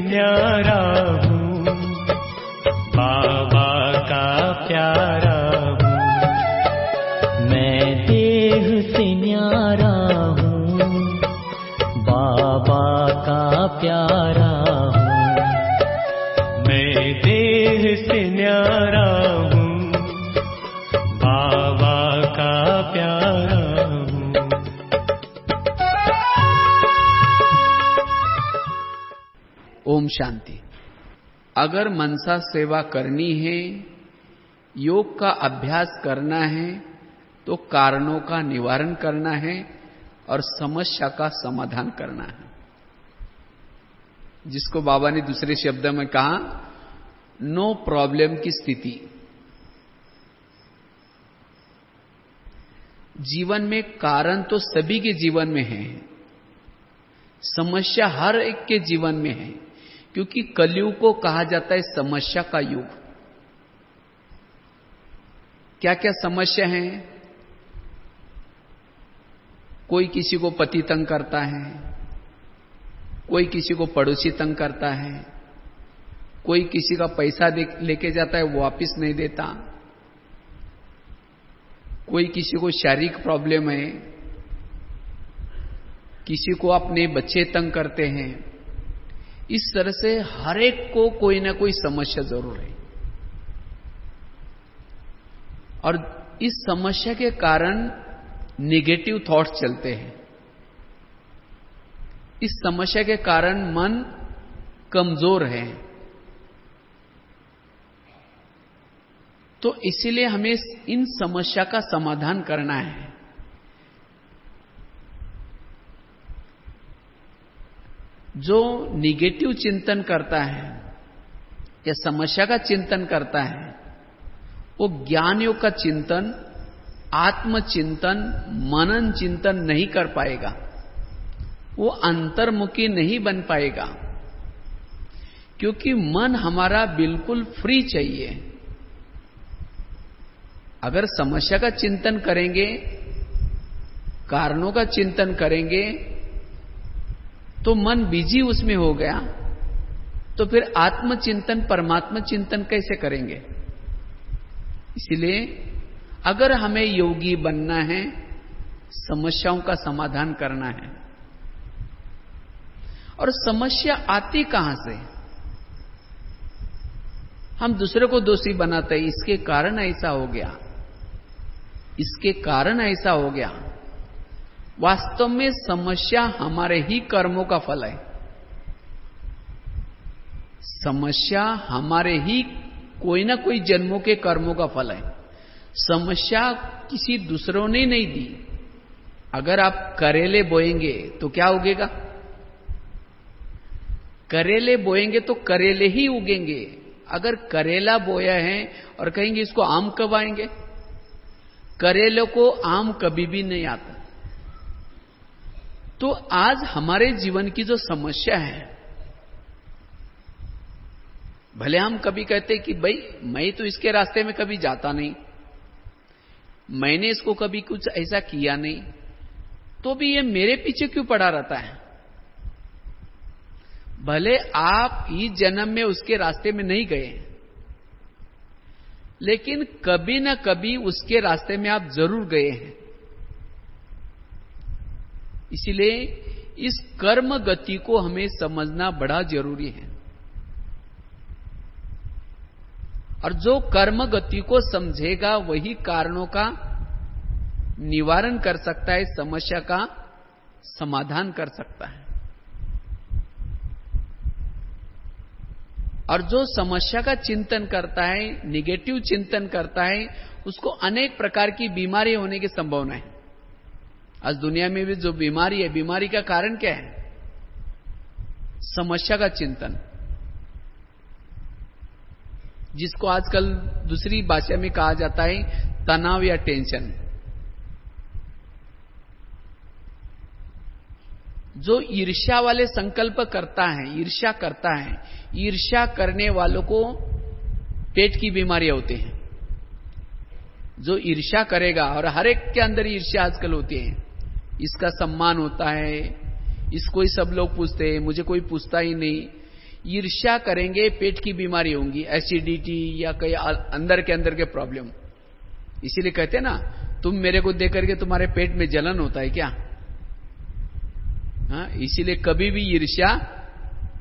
न्यारा हूँ, बाबा का प्यारा हूँ। मैं देह से न्यारा हूँ, बाबा का प्यारा हूँ। मैं देह से न्यारा हूँ, बाबा का प्यारा हूँ। ओम शांति। अगर मनसा सेवा करनी है, योग का अभ्यास करना है, तो कारणों का निवारण करना है और समस्या का समाधान करना है, जिसको बाबा ने दूसरे शब्द में कहा नो प्रॉब्लम की स्थिति। जीवन में कारण तो सभी के जीवन में है, समस्या हर एक के जीवन में है, क्योंकि कलयुग को कहा जाता है समस्या का युग। क्या क्या समस्या है? कोई किसी को पति तंग करता है, कोई किसी को पड़ोसी तंग करता है, कोई किसी का पैसा लेके जाता है वो वापिस नहीं देता, कोई किसी को शारीरिक प्रॉब्लम है, किसी को अपने बच्चे तंग करते हैं। इस तरह से हर एक को कोई ना कोई समस्या जरूर है, और इस समस्या के कारण नेगेटिव थॉट्स चलते हैं। इस समस्या के कारण मन कमजोर है, तो इसीलिए हमें इन समस्या का समाधान करना है। जो निगेटिव चिंतन करता है या समस्या का चिंतन करता है, वो ज्ञान योग का चिंतन, आत्मचिंतन, मनन चिंतन नहीं कर पाएगा, वो अंतर्मुखी नहीं बन पाएगा, क्योंकि मन हमारा बिल्कुल फ्री चाहिए। अगर समस्या का चिंतन करेंगे, कारणों का चिंतन करेंगे, तो मन बिजी उसमें हो गया, तो फिर आत्मचिंतन, परमात्मा चिंतन कैसे करेंगे? इसलिए अगर हमें योगी बनना है, समस्याओं का समाधान करना है। और समस्या आती कहां से? हम दूसरे को दोषी बनाते हैं, इसके कारण ऐसा हो गया, इसके कारण ऐसा हो गया। वास्तव में समस्या हमारे ही कर्मों का फल है। समस्या हमारे ही कोई ना कोई जन्मों के कर्मों का फल है। समस्या किसी दूसरों ने नहीं दी। अगर आप करेले बोएंगे तो क्या उगेगा? करेले बोएंगे तो करेले ही उगेंगे। अगर करेला बोया है और कहेंगे इसको आम कब आएंगे, करेले को आम कभी भी नहीं आता। तो आज हमारे जीवन की जो समस्या है, भले हम कभी कहते कि भाई मैं तो इसके रास्ते में कभी जाता नहीं, मैंने इसको कभी कुछ ऐसा किया नहीं, तो भी ये मेरे पीछे क्यों पड़ा रहता है? भले आप इस जन्म में उसके रास्ते में नहीं गए, लेकिन कभी ना कभी उसके रास्ते में आप जरूर गए हैं। इसलिए इस कर्म गति को हमें समझना बड़ा जरूरी है। और जो कर्म गति को समझेगा वही कारणों का निवारण कर सकता है, समस्या का समाधान कर सकता है। और जो समस्या का चिंतन करता है, निगेटिव चिंतन करता है, उसको अनेक प्रकार की बीमारी होने की संभावना है। आज दुनिया में भी जो बीमारी है, बीमारी का कारण क्या है? समस्या का चिंतन, जिसको आजकल दूसरी भाषा में कहा जाता है तनाव या टेंशन। जो ईर्ष्या वाले संकल्प करता है, ईर्ष्या करता है, ईर्ष्या करने वालों को पेट की बीमारियां होती हैं। जो ईर्ष्या करेगा, और हर एक के अंदर ईर्ष्या आजकल होती है, इसका सम्मान होता है, इसको ही सब लोग पूछते हैं, मुझे कोई पूछता ही नहीं, ईर्ष्या करेंगे पेट की बीमारी होंगी, एसिडिटी या कई अंदर के प्रॉब्लम। इसीलिए कहते हैं ना, तुम मेरे को देख करके तुम्हारे पेट में जलन होता है क्या? हाँ, इसीलिए कभी भी ईर्ष्या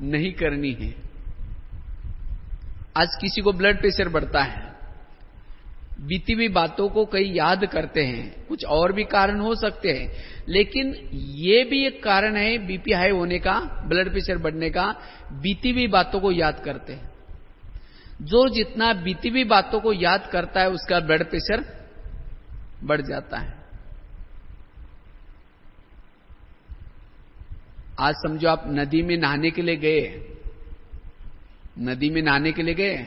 नहीं करनी है। आज किसी को ब्लड प्रेशर बढ़ता है, बीती हुई बातों को कई याद करते हैं, कुछ और भी कारण हो सकते हैं, लेकिन ये भी एक कारण है बीपी हाई होने का, ब्लड प्रेशर बढ़ने का, बीती हुई बातों को याद करते हैं। जो जितना बीती हुई बातों को याद करता है उसका ब्लड प्रेशर बढ़ जाता है। आज समझो आप नदी में नहाने के लिए गए, नदी में नहाने के लिए गए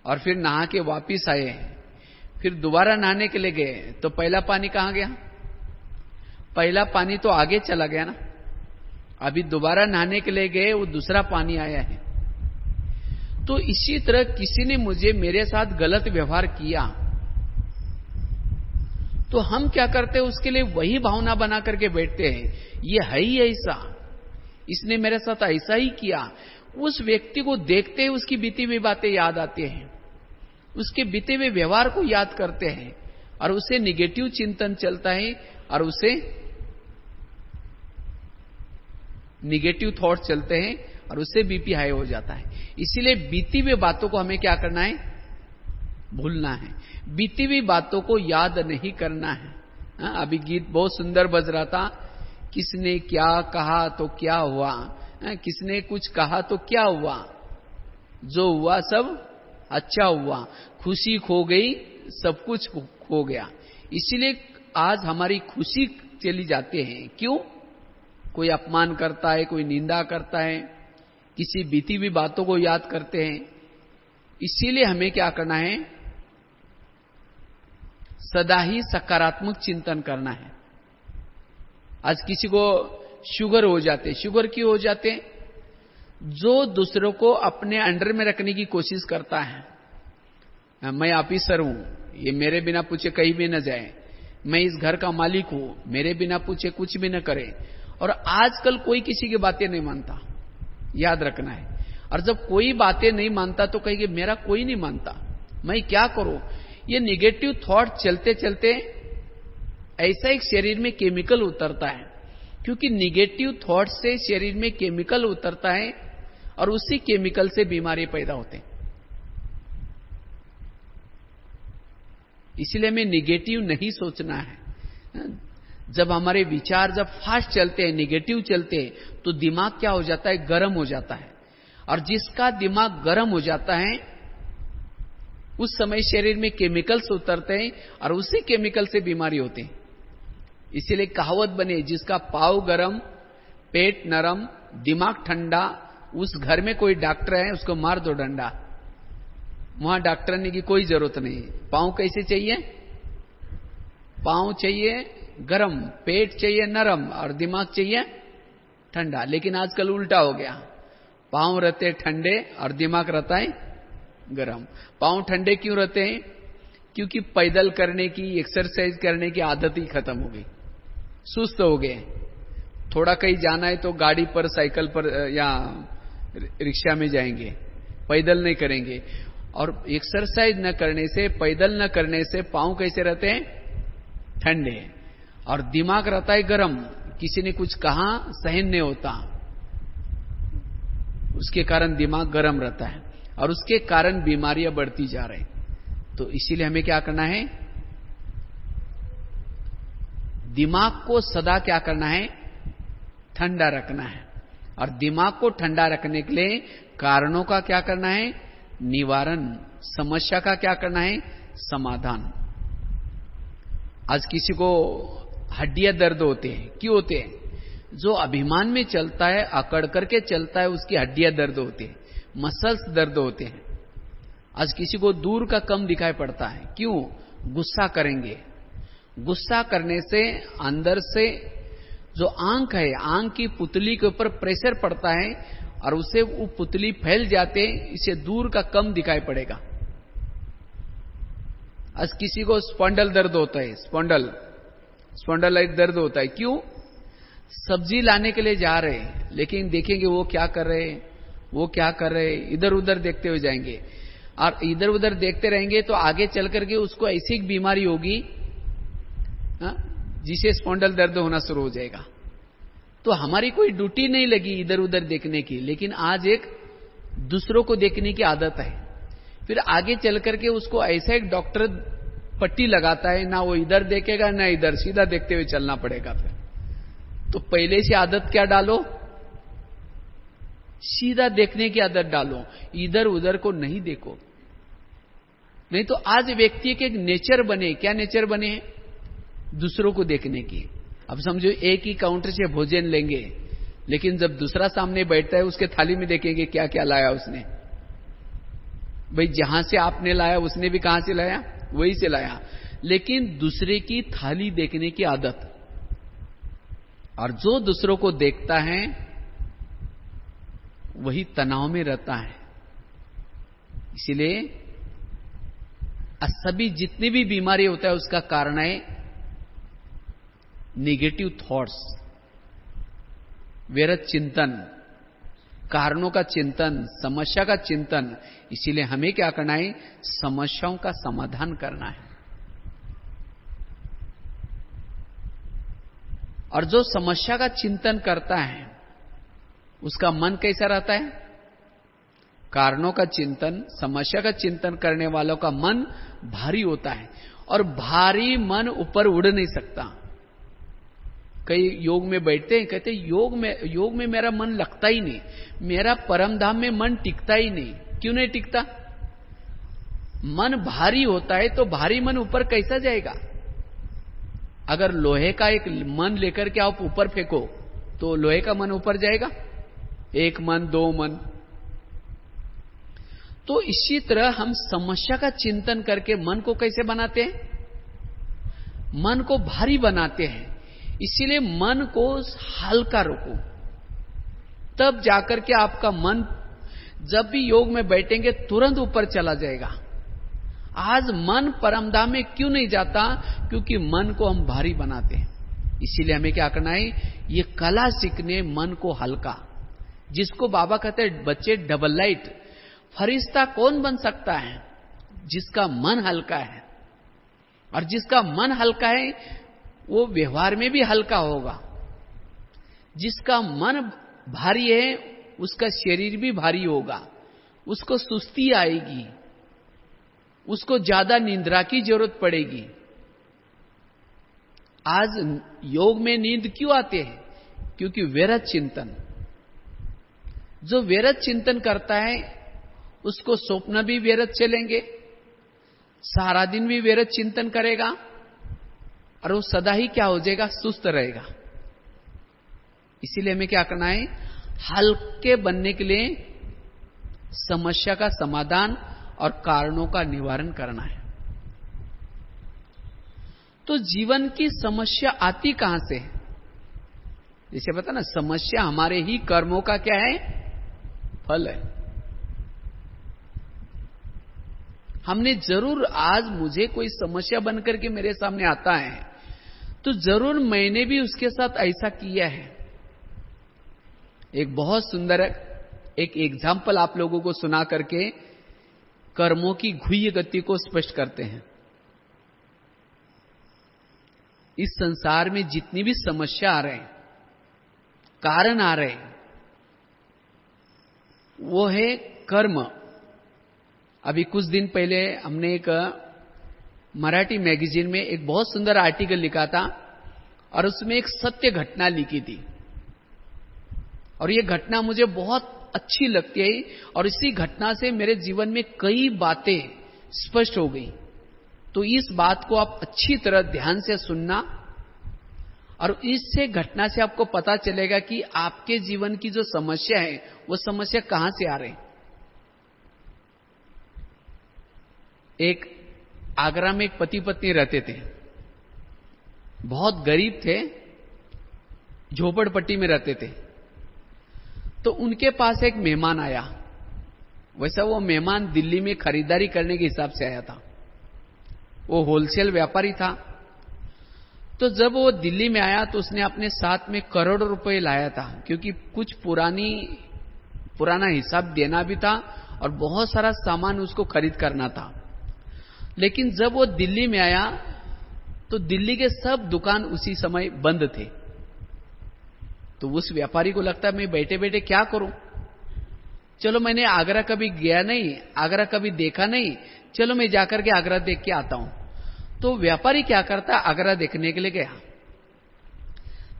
और फिर नहा के वापिस आए, फिर दोबारा नहाने के लिए गए, तो पहला पानी कहां गया? पहला पानी तो आगे चला गया ना। अभी दोबारा नहाने के लिए गए, वो दूसरा पानी आया है। तो इसी तरह किसी ने मुझे मेरे साथ गलत व्यवहार किया, तो हम क्या करते हैं, उसके लिए वही भावना बना करके बैठते हैं, ये है ही ऐसा, इसने मेरे साथ ऐसा ही किया। उस व्यक्ति को देखते ही उसकी बीती हुई बातें याद आती हैं, उसके बीते हुए व्यवहार को याद करते हैं और उसे निगेटिव चिंतन चलता है और उसे निगेटिव थॉट चलते हैं और उससे बीपी हाई हो जाता है। इसीलिए बीती हुई बातों को हमें क्या करना है? भूलना है। बीती हुई बातों को याद नहीं करना है। अभी गीत बहुत सुंदर बज रहा था, किसने क्या कहा तो क्या हुआ, किसने कुछ कहा तो क्या हुआ, जो हुआ सब अच्छा हुआ, खुशी खो गई सब कुछ खो गया। इसीलिए आज हमारी खुशी चली जाती है। क्यों? कोई अपमान करता है, कोई निंदा करता है, किसी बीती हुई बातों को याद करते हैं। इसीलिए हमें क्या करना है? सदा ही सकारात्मक चिंतन करना है। आज किसी को शुगर हो जाते, शुगर क्यों हो जाते? जो दूसरों को अपने अंडर में रखने की कोशिश करता है। मैं ऑफिसर हूं, ये मेरे बिना पूछे कहीं भी न जाए, मैं इस घर का मालिक हूं, मेरे बिना पूछे कुछ भी न करे। और आजकल कोई किसी की बातें नहीं मानता, याद रखना है। और जब कोई बातें नहीं मानता तो कहेंगे मेरा कोई नहीं मानता, मैं क्या करूं? ये निगेटिव थॉट चलते चलते ऐसा एक शरीर में केमिकल उतरता है, क्योंकि निगेटिव थॉट से शरीर में केमिकल उतरता है और उसी केमिकल से बीमारी पैदा होते हैं। इसलिए हमें निगेटिव नहीं सोचना है। जब हमारे विचार जब फास्ट चलते हैं, निगेटिव चलते हैं, तो दिमाग क्या हो जाता है? गर्म हो जाता है। और जिसका दिमाग गर्म हो जाता है उस समय शरीर में केमिकल्स उतरते हैं और उसी केमिकल से बीमारी होती है। इसीलिए कहावत बने, जिसका पाँव गरम, पेट नरम, दिमाग ठंडा, उस घर में कोई डॉक्टर है उसको मार दो डंडा। वहां डॉक्टर ने की कोई जरूरत नहीं। पाँव कैसे चाहिए? पाँव चाहिए गरम, पेट चाहिए नरम और दिमाग चाहिए ठंडा। लेकिन आजकल उल्टा हो गया, पाँव रहते ठंडे और दिमाग रहता है गरम। पाँव ठंडे क्यों रहते हैं? क्योंकि पैदल करने की, एक्सरसाइज करने की आदत ही खत्म हो गई, सुस्त हो गए। थोड़ा कहीं जाना है तो गाड़ी पर, साइकिल पर या रिक्शा में जाएंगे, पैदल नहीं करेंगे। और एक्सरसाइज न करने से, पैदल न करने से पाँव कैसे रहते हैं? ठंडे, और दिमाग रहता है गरम। किसी ने कुछ कहा सहन नहीं होता, उसके कारण दिमाग गरम रहता है और उसके कारण बीमारियां बढ़ती जा रही। तो इसीलिए हमें क्या करना है? दिमाग को सदा क्या करना है? ठंडा रखना है। और दिमाग को ठंडा रखने के लिए कारणों का क्या करना है? निवारण। समस्या का क्या करना है? समाधान। आज किसी को हड्डियां दर्द होते हैं, क्यों होते हैं? जो अभिमान में चलता है, अकड़ करके चलता है, उसकी हड्डियां दर्द होती है, मसल्स दर्द होते हैं। आज किसी को दूर का कम दिखाई पड़ता है, क्यों? गुस्सा करेंगे। गुस्सा करने से अंदर से जो आंख है, आंख की पुतली के ऊपर प्रेशर पड़ता है और उससे वो पुतली फैल जाते, इसे दूर का कम दिखाई पड़ेगा। आज किसी को स्पॉन्डल दर्द होता है, स्पॉन्डलाइट दर्द होता है, क्यों? सब्जी लाने के लिए जा रहे हैं, लेकिन देखेंगे वो क्या कर रहे हैं, वो क्या कर रहे, इधर उधर देखते हुए जाएंगे, और इधर उधर देखते रहेंगे तो आगे चल करके उसको ऐसी एक बीमारी होगी जिसे स्पॉन्डल दर्द होना शुरू हो जाएगा। तो हमारी कोई ड्यूटी नहीं लगी इधर उधर देखने की, लेकिन आज एक दूसरों को देखने की आदत है। फिर आगे चल करके उसको ऐसा एक डॉक्टर पट्टी लगाता है, ना वो इधर देखेगा ना इधर, सीधा देखते हुए चलना पड़ेगा। फिर तो पहले से आदत क्या डालो, सीधा देखने की आदत डालो, इधर उधर को नहीं देखो। नहीं तो आज व्यक्ति के एक नेचर बने, क्या नेचर बने, दूसरों को देखने की। अब समझो एक ही काउंटर से भोजन लेंगे, लेकिन जब दूसरा सामने बैठता है उसके थाली में देखेंगे क्या क्या लाया उसने। भाई जहां से आपने लाया उसने भी कहां से लाया, वही से लाया, लेकिन दूसरे की थाली देखने की आदत। और जो दूसरों को देखता है वही तनाव में रहता है। इसीलिए सभी जितनी भी बीमारी होता है उसका कारण है निगेटिव थॉट्स, व्यर्थ चिंतन, कारणों का चिंतन, समस्या का चिंतन। इसीलिए हमें क्या करना है, समस्याओं का समाधान करना है। और जो समस्या का चिंतन करता है उसका मन कैसा रहता है, कारणों का चिंतन, समस्या का चिंतन करने वालों का मन भारी होता है। और भारी मन ऊपर उड़ नहीं सकता। कई योग में बैठते हैं, कहते योग में मेरा मन लगता ही नहीं, मेरा परम धाम में मन टिकता ही नहीं। क्यों नहीं टिकता, मन भारी होता है। तो भारी मन ऊपर कैसा जाएगा। अगर लोहे का एक मन लेकर के आप ऊपर फेंको तो लोहे का मन ऊपर जाएगा, एक मन, दो मन। तो इसी तरह हम समस्या का चिंतन करके मन को कैसे बनाते हैं, मन को भारी बनाते हैं। इसीलिए मन को हल्का रखो, तब जाकर के आपका मन जब भी योग में बैठेंगे तुरंत ऊपर चला जाएगा। आज मन परमधाम में क्यों नहीं जाता, क्योंकि मन को हम भारी बनाते हैं। इसीलिए हमें क्या करना है, ये कला सीखने मन को हल्का, जिसको बाबा कहते हैं बच्चे डबल लाइट। फरिश्ता कौन बन सकता है, जिसका मन हल्का है। और जिसका मन हल्का है वो व्यवहार में भी हल्का होगा। जिसका मन भारी है उसका शरीर भी भारी होगा, उसको सुस्ती आएगी, उसको ज्यादा निंद्रा की जरूरत पड़ेगी। आज योग में नींद क्यों आते हैं, क्योंकि व्यर्थ चिंतन। जो व्यर्थ चिंतन करता है उसको स्वप्न भी व्यर्थ चलेंगे, सारा दिन भी व्यर्थ चिंतन करेगा, और वो सदा ही क्या हो जाएगा, सुस्त रहेगा। इसीलिए हमें क्या करना है, हल्के बनने के लिए समस्या का समाधान और कारणों का निवारण करना है। तो जीवन की समस्या आती कहां से है, जैसे पता ना, समस्या हमारे ही कर्मों का क्या है, फल है। हमने जरूर, आज मुझे कोई समस्या बनकर के मेरे सामने आता है तो जरूर मैंने भी उसके साथ ऐसा किया है। एक बहुत सुंदर एक एग्जाम्पल आप लोगों को सुना करके कर्मों की घुय्य गति को स्पष्ट करते हैं। इस संसार में जितनी भी समस्या आ रहे हैं, कारण आ रहे हैं, वो है कर्म। अभी कुछ दिन पहले हमने एक मराठी मैगजीन में एक बहुत सुंदर आर्टिकल लिखा था, और उसमें एक सत्य घटना लिखी थी। और ये घटना मुझे बहुत अच्छी लगती है, और इसी घटना से मेरे जीवन में कई बातें स्पष्ट हो गई। तो इस बात को आप अच्छी तरह ध्यान से सुनना, और इससे घटना से आपको पता चलेगा कि आपके जीवन की जो समस्या है वो समस्या कहां से आ रही। एक आगरा में एक पति पत्नी रहते थे, बहुत गरीब थे, झोपड़पट्टी में रहते थे। तो उनके पास एक मेहमान आया। वैसा वो मेहमान दिल्ली में खरीदारी करने के हिसाब से आया था, वो होलसेल व्यापारी था। तो जब वो दिल्ली में आया तो उसने अपने साथ में करोड़ों रुपए लाया था, क्योंकि कुछ पुरानी पुराना हिसाब देना भी था और बहुत सारा सामान उसको खरीद करना था। लेकिन जब वो दिल्ली में आया तो दिल्ली के सब दुकान उसी समय बंद थे। तो उस व्यापारी को लगता है मैं बैठे बैठे क्या करूं, चलो मैंने आगरा कभी गया नहीं, आगरा कभी देखा नहीं, चलो मैं जाकर के आगरा देख के आता हूं। तो व्यापारी क्या करता, आगरा देखने के लिए गया।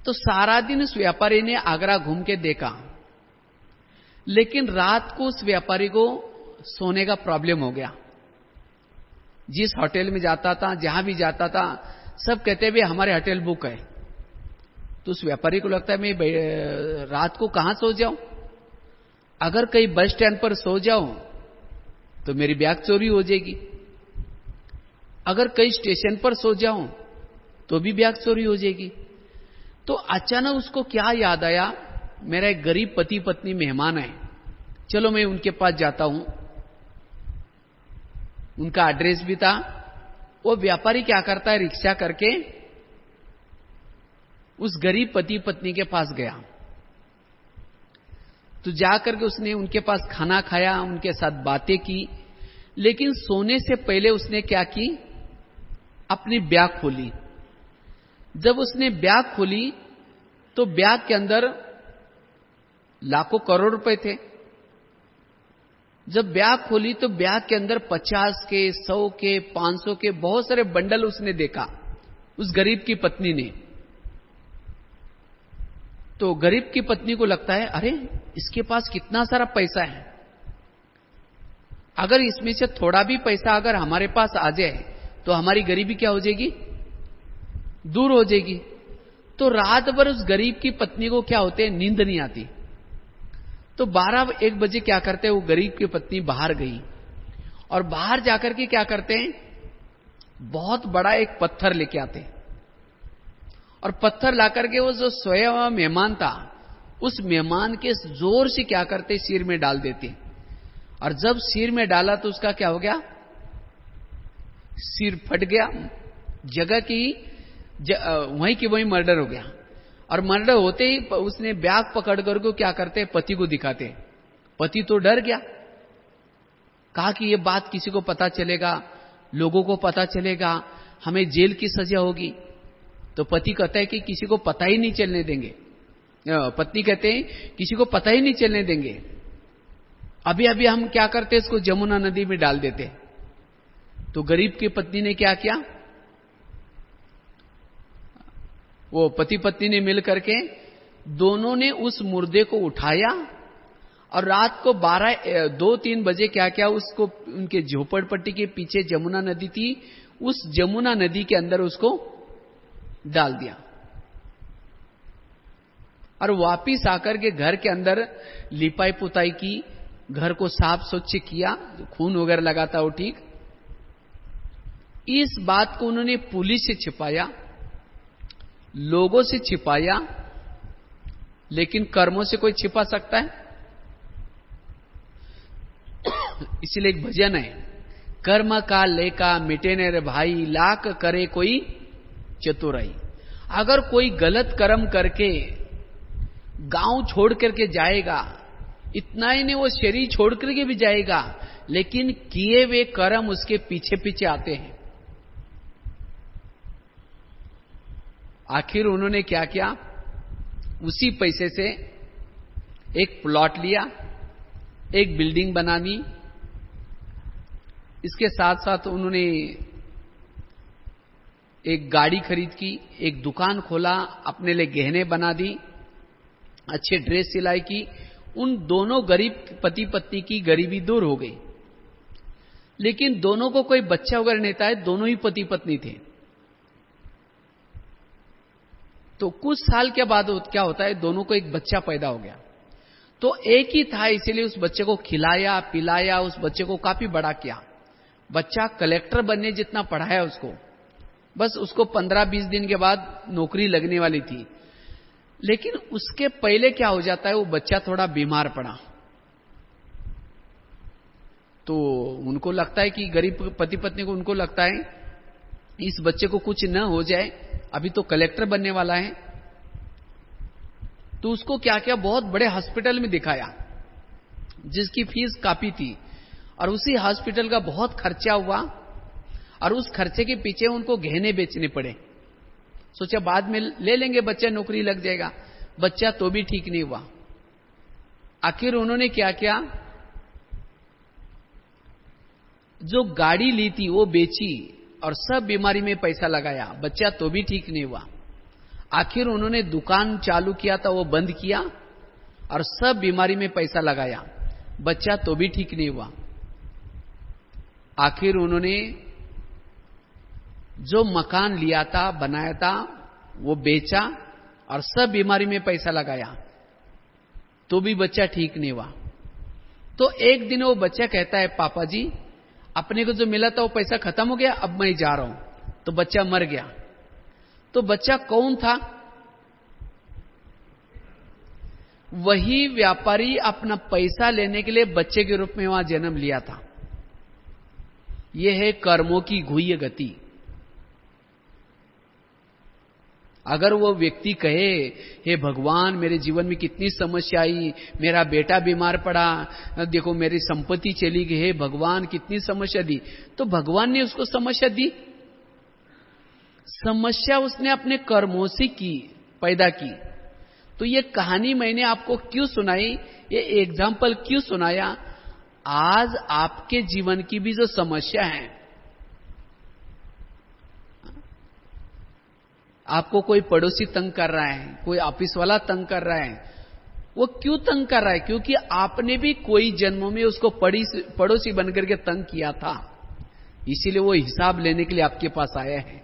तो सारा दिन उस व्यापारी ने आगरा घूम के देखा, लेकिन रात को उस व्यापारी को सोने का प्रॉब्लम हो गया। जिस होटल में जाता था, जहां भी जाता था, सब कहते भी हमारे होटल बुक है। तो उस व्यापारी को लगता है मैं रात को कहां सो जाऊं, अगर कहीं बस स्टैंड पर सो जाऊं तो मेरी बैग चोरी हो जाएगी, अगर कहीं स्टेशन पर सो जाऊं तो भी बैग चोरी हो जाएगी। तो अचानक उसको क्या याद आया, मेरा एक गरीब पति पत्नी मेहमान है, चलो मैं उनके पास जाता हूं। उनका एड्रेस भी था। वो व्यापारी क्या करता है, रिक्शा करके उस गरीब पति पत्नी के पास गया। तो जाकर के उसने उनके पास खाना खाया, उनके साथ बातें की, लेकिन सोने से पहले उसने क्या की, अपनी बैग खोली। जब उसने बैग खोली तो बैग के अंदर लाखों करोड़ रुपए थे। जब बैग खोली तो बैग के अंदर 50 के, 100 के, 500 के बहुत सारे बंडल उसने देखा, उस गरीब की पत्नी ने। तो गरीब की पत्नी को लगता है अरे इसके पास कितना सारा पैसा है, अगर इसमें से थोड़ा भी पैसा अगर हमारे पास आ जाए तो हमारी गरीबी क्या हो जाएगी, दूर हो जाएगी। तो रात भर उस गरीब की पत्नी को क्या होते, नींद नहीं आती। तो 12-1 बजे क्या करते हैं, वो गरीब की पत्नी बाहर गई और बाहर जाकर के क्या करते हैं, बहुत बड़ा एक पत्थर लेके आते हैं और पत्थर लाकर के वो जो सोया हुआ मेहमान था उस मेहमान के जोर से क्या करते, सिर में डाल देते। और जब सिर में डाला तो उसका क्या हो गया, सिर फट गया, जगह की वहीं की वहीं मर्डर हो गया। और मर्डर होते ही उसने बैग पकड़ करके क्या करते, पति को दिखाते। पति तो डर गया, कहा कि ये बात किसी को पता चलेगा, लोगों को पता चलेगा, हमें जेल की सजा होगी। तो पति कहता है कि किसी को पता ही नहीं चलने देंगे, पत्नी कहते हैं किसी को पता ही नहीं चलने देंगे, अभी अभी हम क्या करते, इसको जमुना नदी में डाल देते। तो गरीब की पत्नी ने क्या किया, वो पति पत्नी ने मिल करके दोनों ने उस मुर्दे को उठाया और रात को 2-3 बजे क्या किया, उसको उनके झोपड़पट्टी के पीछे जमुना नदी थी, उस जमुना नदी के अंदर उसको डाल दिया। और वापिस आकर के घर के अंदर लिपाई पुताई की, घर को साफ स्वच्छ किया, खून वगैरह लगा था वो ठीक। इस बात को उन्होंने पुलिस से छिपाया, लोगों से छिपाया, लेकिन कर्मों से कोई छिपा सकता है? इसलिए एक भजन है, कर्म का लेका मिटे ने रे भाई, लाख करे कोई चतुराई। अगर कोई गलत कर्म करके गांव छोड़ करके जाएगा, इतना ही नहीं वो शरीर छोड़ करके भी जाएगा, लेकिन किए हुए कर्म उसके पीछे पीछे आते हैं। आखिर उन्होंने क्या किया, उसी पैसे से एक प्लॉट लिया, एक बिल्डिंग बना दी, इसके साथ साथ उन्होंने एक गाड़ी खरीद की, एक दुकान खोला, अपने लिए गहने बना दी, अच्छे ड्रेस सिलाई की। उन दोनों गरीब पति पत्नी की गरीबी दूर हो गई। लेकिन दोनों को कोई बच्चा वगैरह नहीं था, दोनों ही पति पत्नी थे। तो कुछ साल के बाद क्या होता है, दोनों को एक बच्चा पैदा हो गया। तो एक ही था, इसीलिए उस बच्चे को खिलाया पिलाया, उस बच्चे को काफी बड़ा किया। बच्चा कलेक्टर बनने जितना पढ़ाया उसको, बस उसको 15-20 दिन के बाद नौकरी लगने वाली थी। लेकिन उसके पहले क्या हो जाता है, वो बच्चा थोड़ा बीमार पड़ा। तो उनको लगता है कि गरीब पति पत्नी को उनको लगता है इस बच्चे को कुछ न हो जाए, अभी तो कलेक्टर बनने वाला है। तो उसको क्या किया, बहुत बड़े हॉस्पिटल में दिखाया। जिसकी फीस काफी थी, और उसी हॉस्पिटल का बहुत खर्चा हुआ, और उस खर्चे के पीछे उनको गहने बेचने पड़े। सोचा बाद में ले लेंगे, बच्चा नौकरी लग जाएगा। बच्चा तो भी ठीक नहीं हुआ। आखिर उन्होंने क्या किया, जो गाड़ी ली थी वो बेची और सब बीमारी में पैसा लगाया। बच्चा तो भी ठीक नहीं हुआ। आखिर उन्होंने दुकान चालू किया था, वो बंद किया और सब बीमारी में पैसा लगाया। बच्चा तो भी ठीक नहीं हुआ। आखिर उन्होंने जो मकान लिया था, बनाया था, वो बेचा और सब बीमारी में पैसा लगाया, तो भी बच्चा ठीक नहीं हुआ। तो एक दिन वो बच्चा कहता है, पापा जी अपने को जो मिला था वो पैसा खत्म हो गया, अब मैं जा रहा हूं। तो बच्चा मर गया। तो बच्चा कौन था? वही व्यापारी अपना पैसा लेने के लिए बच्चे के रूप में वहां जन्म लिया था। यह है कर्मों की गुह्य गति। अगर वो व्यक्ति कहे, हे भगवान मेरे जीवन में कितनी समस्या आई, मेरा बेटा बीमार पड़ा, देखो मेरी संपत्ति चली गई, हे भगवान कितनी समस्या दी, तो भगवान ने उसको समस्या दी? समस्या उसने अपने कर्मों से की, पैदा की। तो ये कहानी मैंने आपको क्यों सुनाई, ये एग्जाम्पल क्यों सुनाया? आज आपके जीवन की भी जो समस्या है, आपको कोई पड़ोसी तंग कर रहा है, कोई ऑफिस वाला तंग कर रहा है, वो क्यों तंग कर रहा है? क्योंकि आपने भी कोई जन्मों में उसको पड़ोसी बनकर के तंग किया था, इसीलिए वो हिसाब लेने के लिए आपके पास आया है।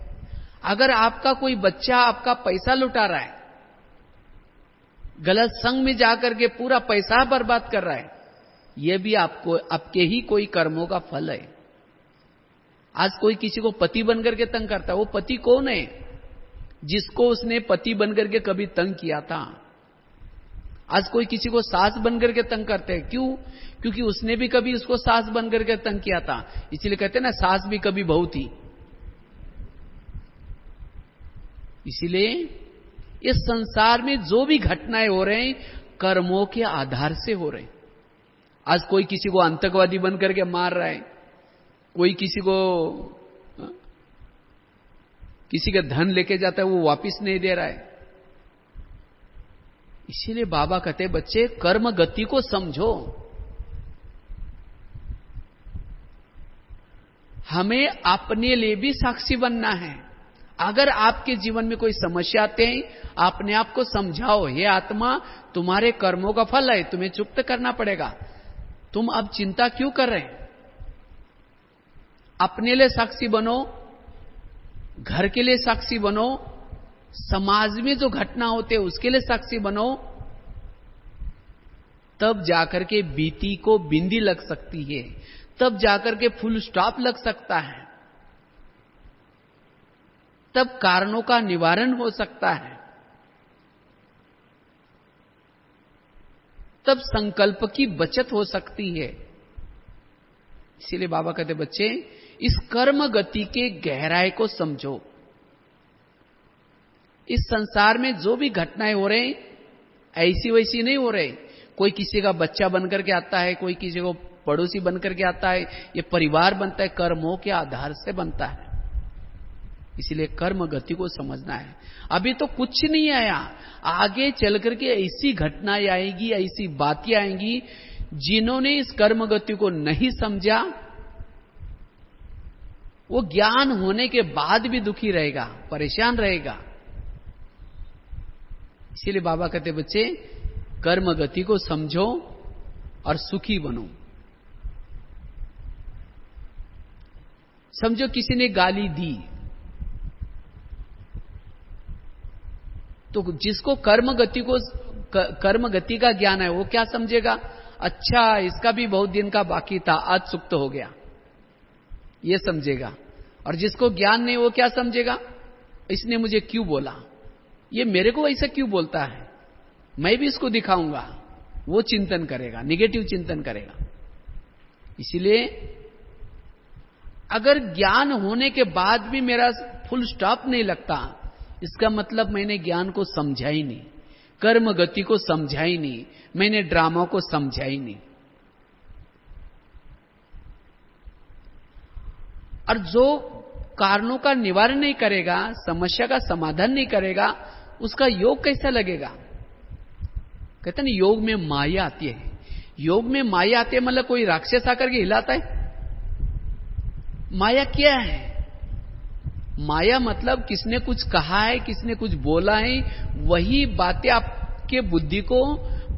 अगर आपका कोई बच्चा आपका पैसा लुटा रहा है, गलत संग में जाकर के पूरा पैसा बर्बाद कर रहा है, यह भी आपके ही कोई कर्मों का फल है। आज कोई किसी को पति बनकर के तंग करता है, वो पति कौन है? जिसको उसने पति बनकर के कभी तंग किया था। आज कोई किसी को सास बनकर के तंग करते हैं, क्यों? क्योंकि उसने भी कभी उसको सास बनकर के तंग किया था। इसलिए कहते हैं ना, सास भी कभी बहू थी। इसीलिए इस संसार में जो भी घटनाएं हो रहे हैं, कर्मों के आधार से हो रहे हैं। आज कोई किसी को आतंकवादी बनकर के मार रहा है, कोई किसी का धन लेके जाता है, वो वापस नहीं दे रहा है। इसीलिए बाबा कहते हैं, बच्चे कर्म गति को समझो। हमें अपने लिए भी साक्षी बनना है। अगर आपके जीवन में कोई समस्या आते हैं, अपने आप को समझाओ, हे आत्मा तुम्हारे कर्मों का फल है, तुम्हें चुक्त करना पड़ेगा। तुम अब चिंता क्यों कर रहे? अपने लिए साक्षी बनो, घर के लिए साक्षी बनो, समाज में जो घटना होते हैं उसके लिए साक्षी बनो। तब जाकर के बीती को बिंदी लग सकती है, तब जाकर के फुल स्टॉप लग सकता है, तब कारणों का निवारण हो सकता है, तब संकल्प की बचत हो सकती है। इसीलिए बाबा कहते, बच्चे इस कर्म गति के गहराई को समझो। इस संसार में जो भी घटनाएं हो रहे ऐसी वैसी नहीं हो रहे। कोई किसी का बच्चा बनकर के आता है, कोई किसी को पड़ोसी बनकर के आता है, ये परिवार बनता है, कर्मों के आधार से बनता है। इसीलिए कर्म गति को समझना है। अभी तो कुछ नहीं आया, आगे चल करके ऐसी घटनाएं आएगी, ऐसी बातें आएंगी, जिन्होंने इस कर्म गति को नहीं समझा, वो ज्ञान होने के बाद भी दुखी रहेगा, परेशान रहेगा। इसीलिए बाबा कहते, बच्चे कर्म गति को समझो और सुखी बनो। समझो किसी ने गाली दी, तो जिसको कर्म गति का ज्ञान है, वो क्या समझेगा? अच्छा, इसका भी बहुत दिन का बाकी था, आज सुक्त हो गया, ये समझेगा। और जिसको ज्ञान नहीं, वो क्या समझेगा? इसने मुझे क्यों बोला, ये मेरे को ऐसा क्यों बोलता है, मैं भी इसको दिखाऊंगा। वो चिंतन करेगा, निगेटिव चिंतन करेगा। इसीलिए अगर ज्ञान होने के बाद भी मेरा फुल स्टॉप नहीं लगता, इसका मतलब मैंने ज्ञान को समझा ही नहीं, कर्म गति को समझा ही नहीं, मैंने ड्रामा को समझा ही नहीं। और जो कारणों का निवारण नहीं करेगा, समस्या का समाधान नहीं करेगा, उसका योग कैसा लगेगा? कहते ना योग में माया आती है। योग में माया आती है मतलब कोई राक्षस आकर के हिलाता है। माया क्या है? माया मतलब किसने कुछ कहा है, किसने कुछ बोला है, वही बातें आपके बुद्धि को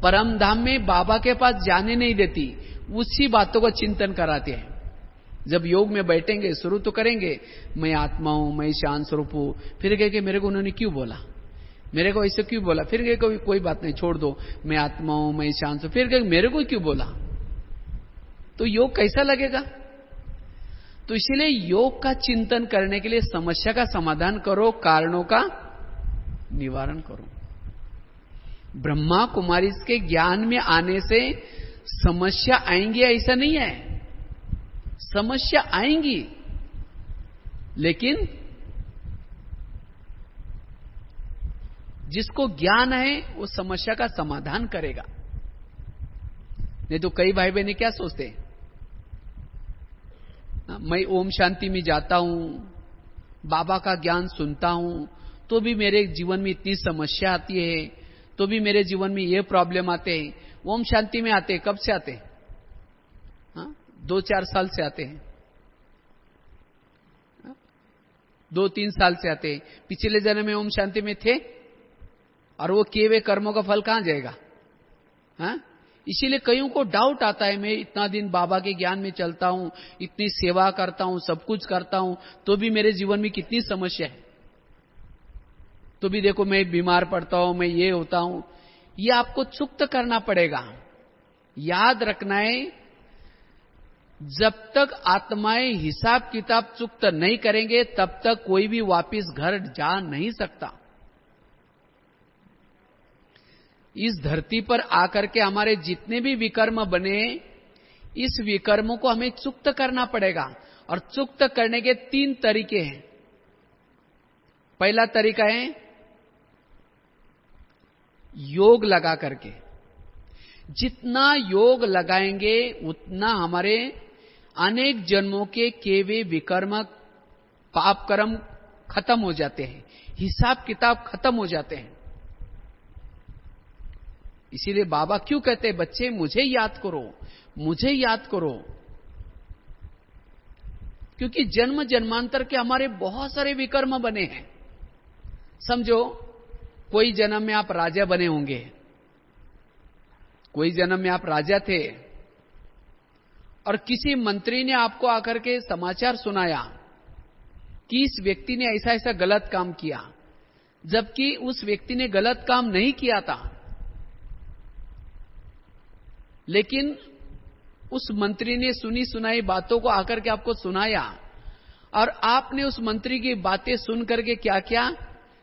परम धाम में बाबा के पास जाने नहीं देती, उसी बातों का चिंतन कराते हैं। जब योग में बैठेंगे, शुरू तो करेंगे, मैं आत्मा हूं, मैं शांत स्वरूप हूं, फिर कहे कि मेरे को उन्होंने क्यों बोला, मेरे को ऐसे क्यों बोला, फिर कहे कोई बात नहीं छोड़ दो, मैं आत्मा हूं, मैं शांत हूं, फिर कहे मेरे को क्यों बोला। तो योग कैसा लगेगा? तो इसीलिए योग का चिंतन करने के लिए समस्या का समाधान करो, कारणों का निवारण करो। ब्रह्मा कुमारी के ज्ञान में आने से समस्या आएंगी ऐसा नहीं है, समस्या आएंगी, लेकिन जिसको ज्ञान है वो समस्या का समाधान करेगा। नहीं तो कई भाई बहन क्या सोचते हैं, मैं ओम शांति में जाता हूं, बाबा का ज्ञान सुनता हूं, तो भी मेरे जीवन में इतनी समस्या आती है, तो भी मेरे जीवन में ये प्रॉब्लम आते हैं। ओम शांति में आते हैं, कब से आते हैं? 2-4 साल से आते हैं, 2-3 साल से आते हैं। पिछले जन्म में ओम शांति में थे और वो किए हुए कर्मों का फल कहां जाएगा? इसीलिए कईयों को डाउट आता है, मैं इतना दिन बाबा के ज्ञान में चलता हूं, इतनी सेवा करता हूं, सब कुछ करता हूं, तो भी मेरे जीवन में कितनी समस्या है, तो भी देखो मैं बीमार पड़ता हूं, मैं ये होता हूं। ये आपको चुक्त करना पड़ेगा। याद रखना है, जब तक आत्माएं हिसाब किताब चुक्त नहीं करेंगे तब तक कोई भी वापिस घर जा नहीं सकता। इस धरती पर आकर के हमारे जितने भी विकर्म बने, इस विकर्मों को हमें चुक्त करना पड़ेगा। और चुक्त करने के 3 तरीके हैं। पहला तरीका है योग लगा करके। जितना योग लगाएंगे उतना हमारे अनेक जन्मों के केवे विकर्म पाप कर्म खत्म हो जाते हैं, हिसाब किताब खत्म हो जाते हैं। इसीलिए बाबा क्यों कहते हैं, बच्चे मुझे याद करो, मुझे याद करो। क्योंकि जन्म जन्मांतर के हमारे बहुत सारे विकर्म बने हैं। समझो कोई जन्म में आप राजा बने होंगे, कोई जन्म में आप राजा थे और किसी मंत्री ने आपको आकर के समाचार सुनाया कि इस व्यक्ति ने ऐसा ऐसा गलत काम किया, जबकि उस व्यक्ति ने गलत काम नहीं किया था, लेकिन उस मंत्री ने सुनी सुनाई बातों को आकर के आपको सुनाया और आपने उस मंत्री की बातें सुन करके क्या किया,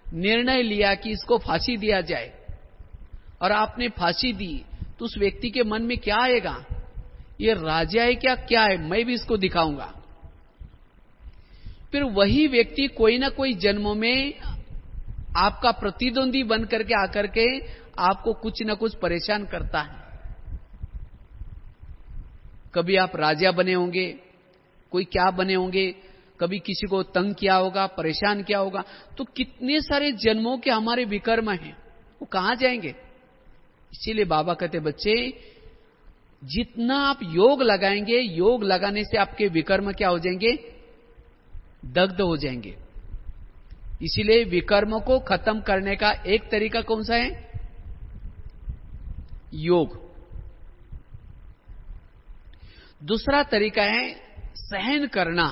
निर्णय लिया कि इसको फांसी दिया जाए। और आपने फांसी दी तो उस व्यक्ति के मन में क्या आएगा, ये राजा है क्या है, मैं भी इसको दिखाऊंगा। फिर वही व्यक्ति कोई ना कोई जन्मों में आपका प्रतिद्वंदी बन करके आकर के आपको कुछ ना कुछ परेशान करता है। कभी आप राजा बने होंगे, कोई क्या बने होंगे, कभी किसी को तंग किया होगा, परेशान किया होगा। तो कितने सारे जन्मों के हमारे विकर्म हैं, वो कहां जाएंगे? इसीलिए बाबा कहते बच्चे जितना आप योग लगाएंगे, योग लगाने से आपके विकर्म क्या हो जाएंगे, दग्ध हो जाएंगे। इसीलिए विकर्म को खत्म करने का एक तरीका कौन सा है, योग। दूसरा तरीका है सहन करना।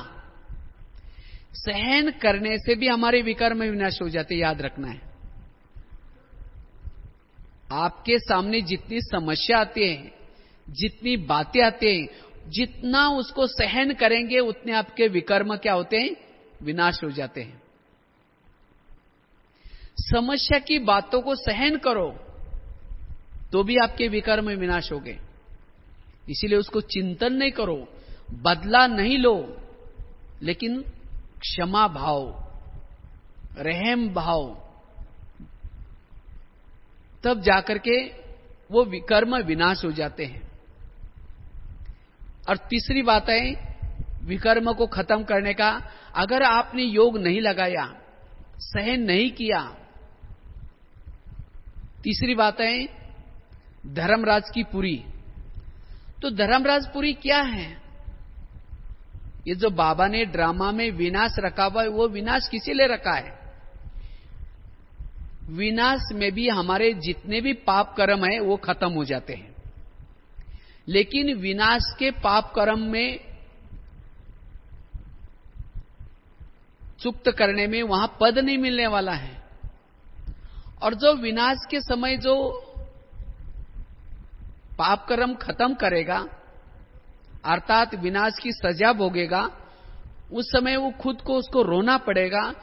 सहन करने से भी हमारे विकर्म विनाश हो जाते, याद रखना है। आपके सामने जितनी समस्या आती है, जितनी बातें आती हैं, जितना उसको सहन करेंगे उतने आपके विकर्म क्या होते हैं, विनाश हो जाते हैं। समस्या की बातों को सहन करो तो भी आपके विकर्म विनाश हो गए। इसीलिए उसको चिंतन नहीं करो, बदला नहीं लो, लेकिन क्षमा भाव, रहम भाव, तब जाकर के वो विकर्म विनाश हो जाते हैं। और तीसरी बात है विकर्म को खत्म करने का, अगर आपने योग नहीं लगाया, सहन नहीं किया। तीसरी बात है धर्मराज की पुरी। तो धर्मराज पुरी क्या है? ये जो बाबा ने ड्रामा में विनाश रखा हुआ है, वो विनाश किसी लिए रखा है? विनाश में भी हमारे जितने भी पाप कर्म है वो खत्म हो जाते हैं, लेकिन विनाश के पाप कर्म में चुक्त करने में वहां पद नहीं मिलने वाला है। और जो विनाश के समय जो पाप कर्म खत्म करेगा, अर्थात विनाश की सजा भोगेगा, उस समय वो खुद को उसको रोना पड़ेगा।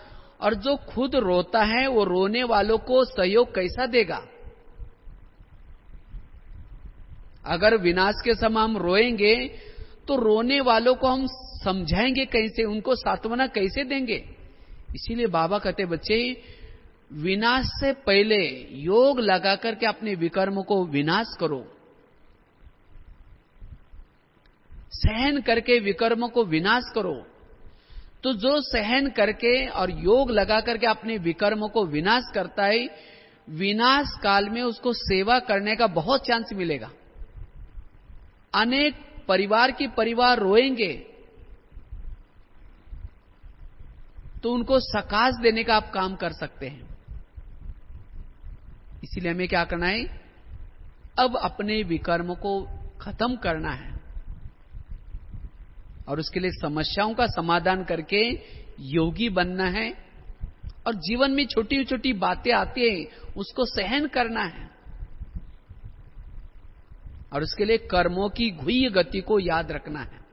और जो खुद रोता है वो रोने वालों को सहयोग कैसा देगा? अगर विनाश के समय हम रोएंगे तो रोने वालों को हम समझाएंगे कैसे, उनको सांत्वना कैसे देंगे? इसीलिए बाबा कहते बच्चे, विनाश से पहले योग लगा करके अपने विकर्म को विनाश करो, सहन करके विकर्म को विनाश करो। तो जो सहन करके और योग लगा करके अपने विकर्म को विनाश करता है, विनाश काल में उसको सेवा करने का बहुत चांस मिलेगा। अनेक परिवार रोएंगे तो उनको सकाश देने का आप काम कर सकते हैं। इसीलिए हमें क्या करना है? अब अपने विकर्म को खत्म करना है और उसके लिए समस्याओं का समाधान करके योगी बनना है। और जीवन में छोटी छोटी बातें आती हैं, उसको सहन करना है और उसके लिए कर्मों की गुह्य गति को याद रखना है।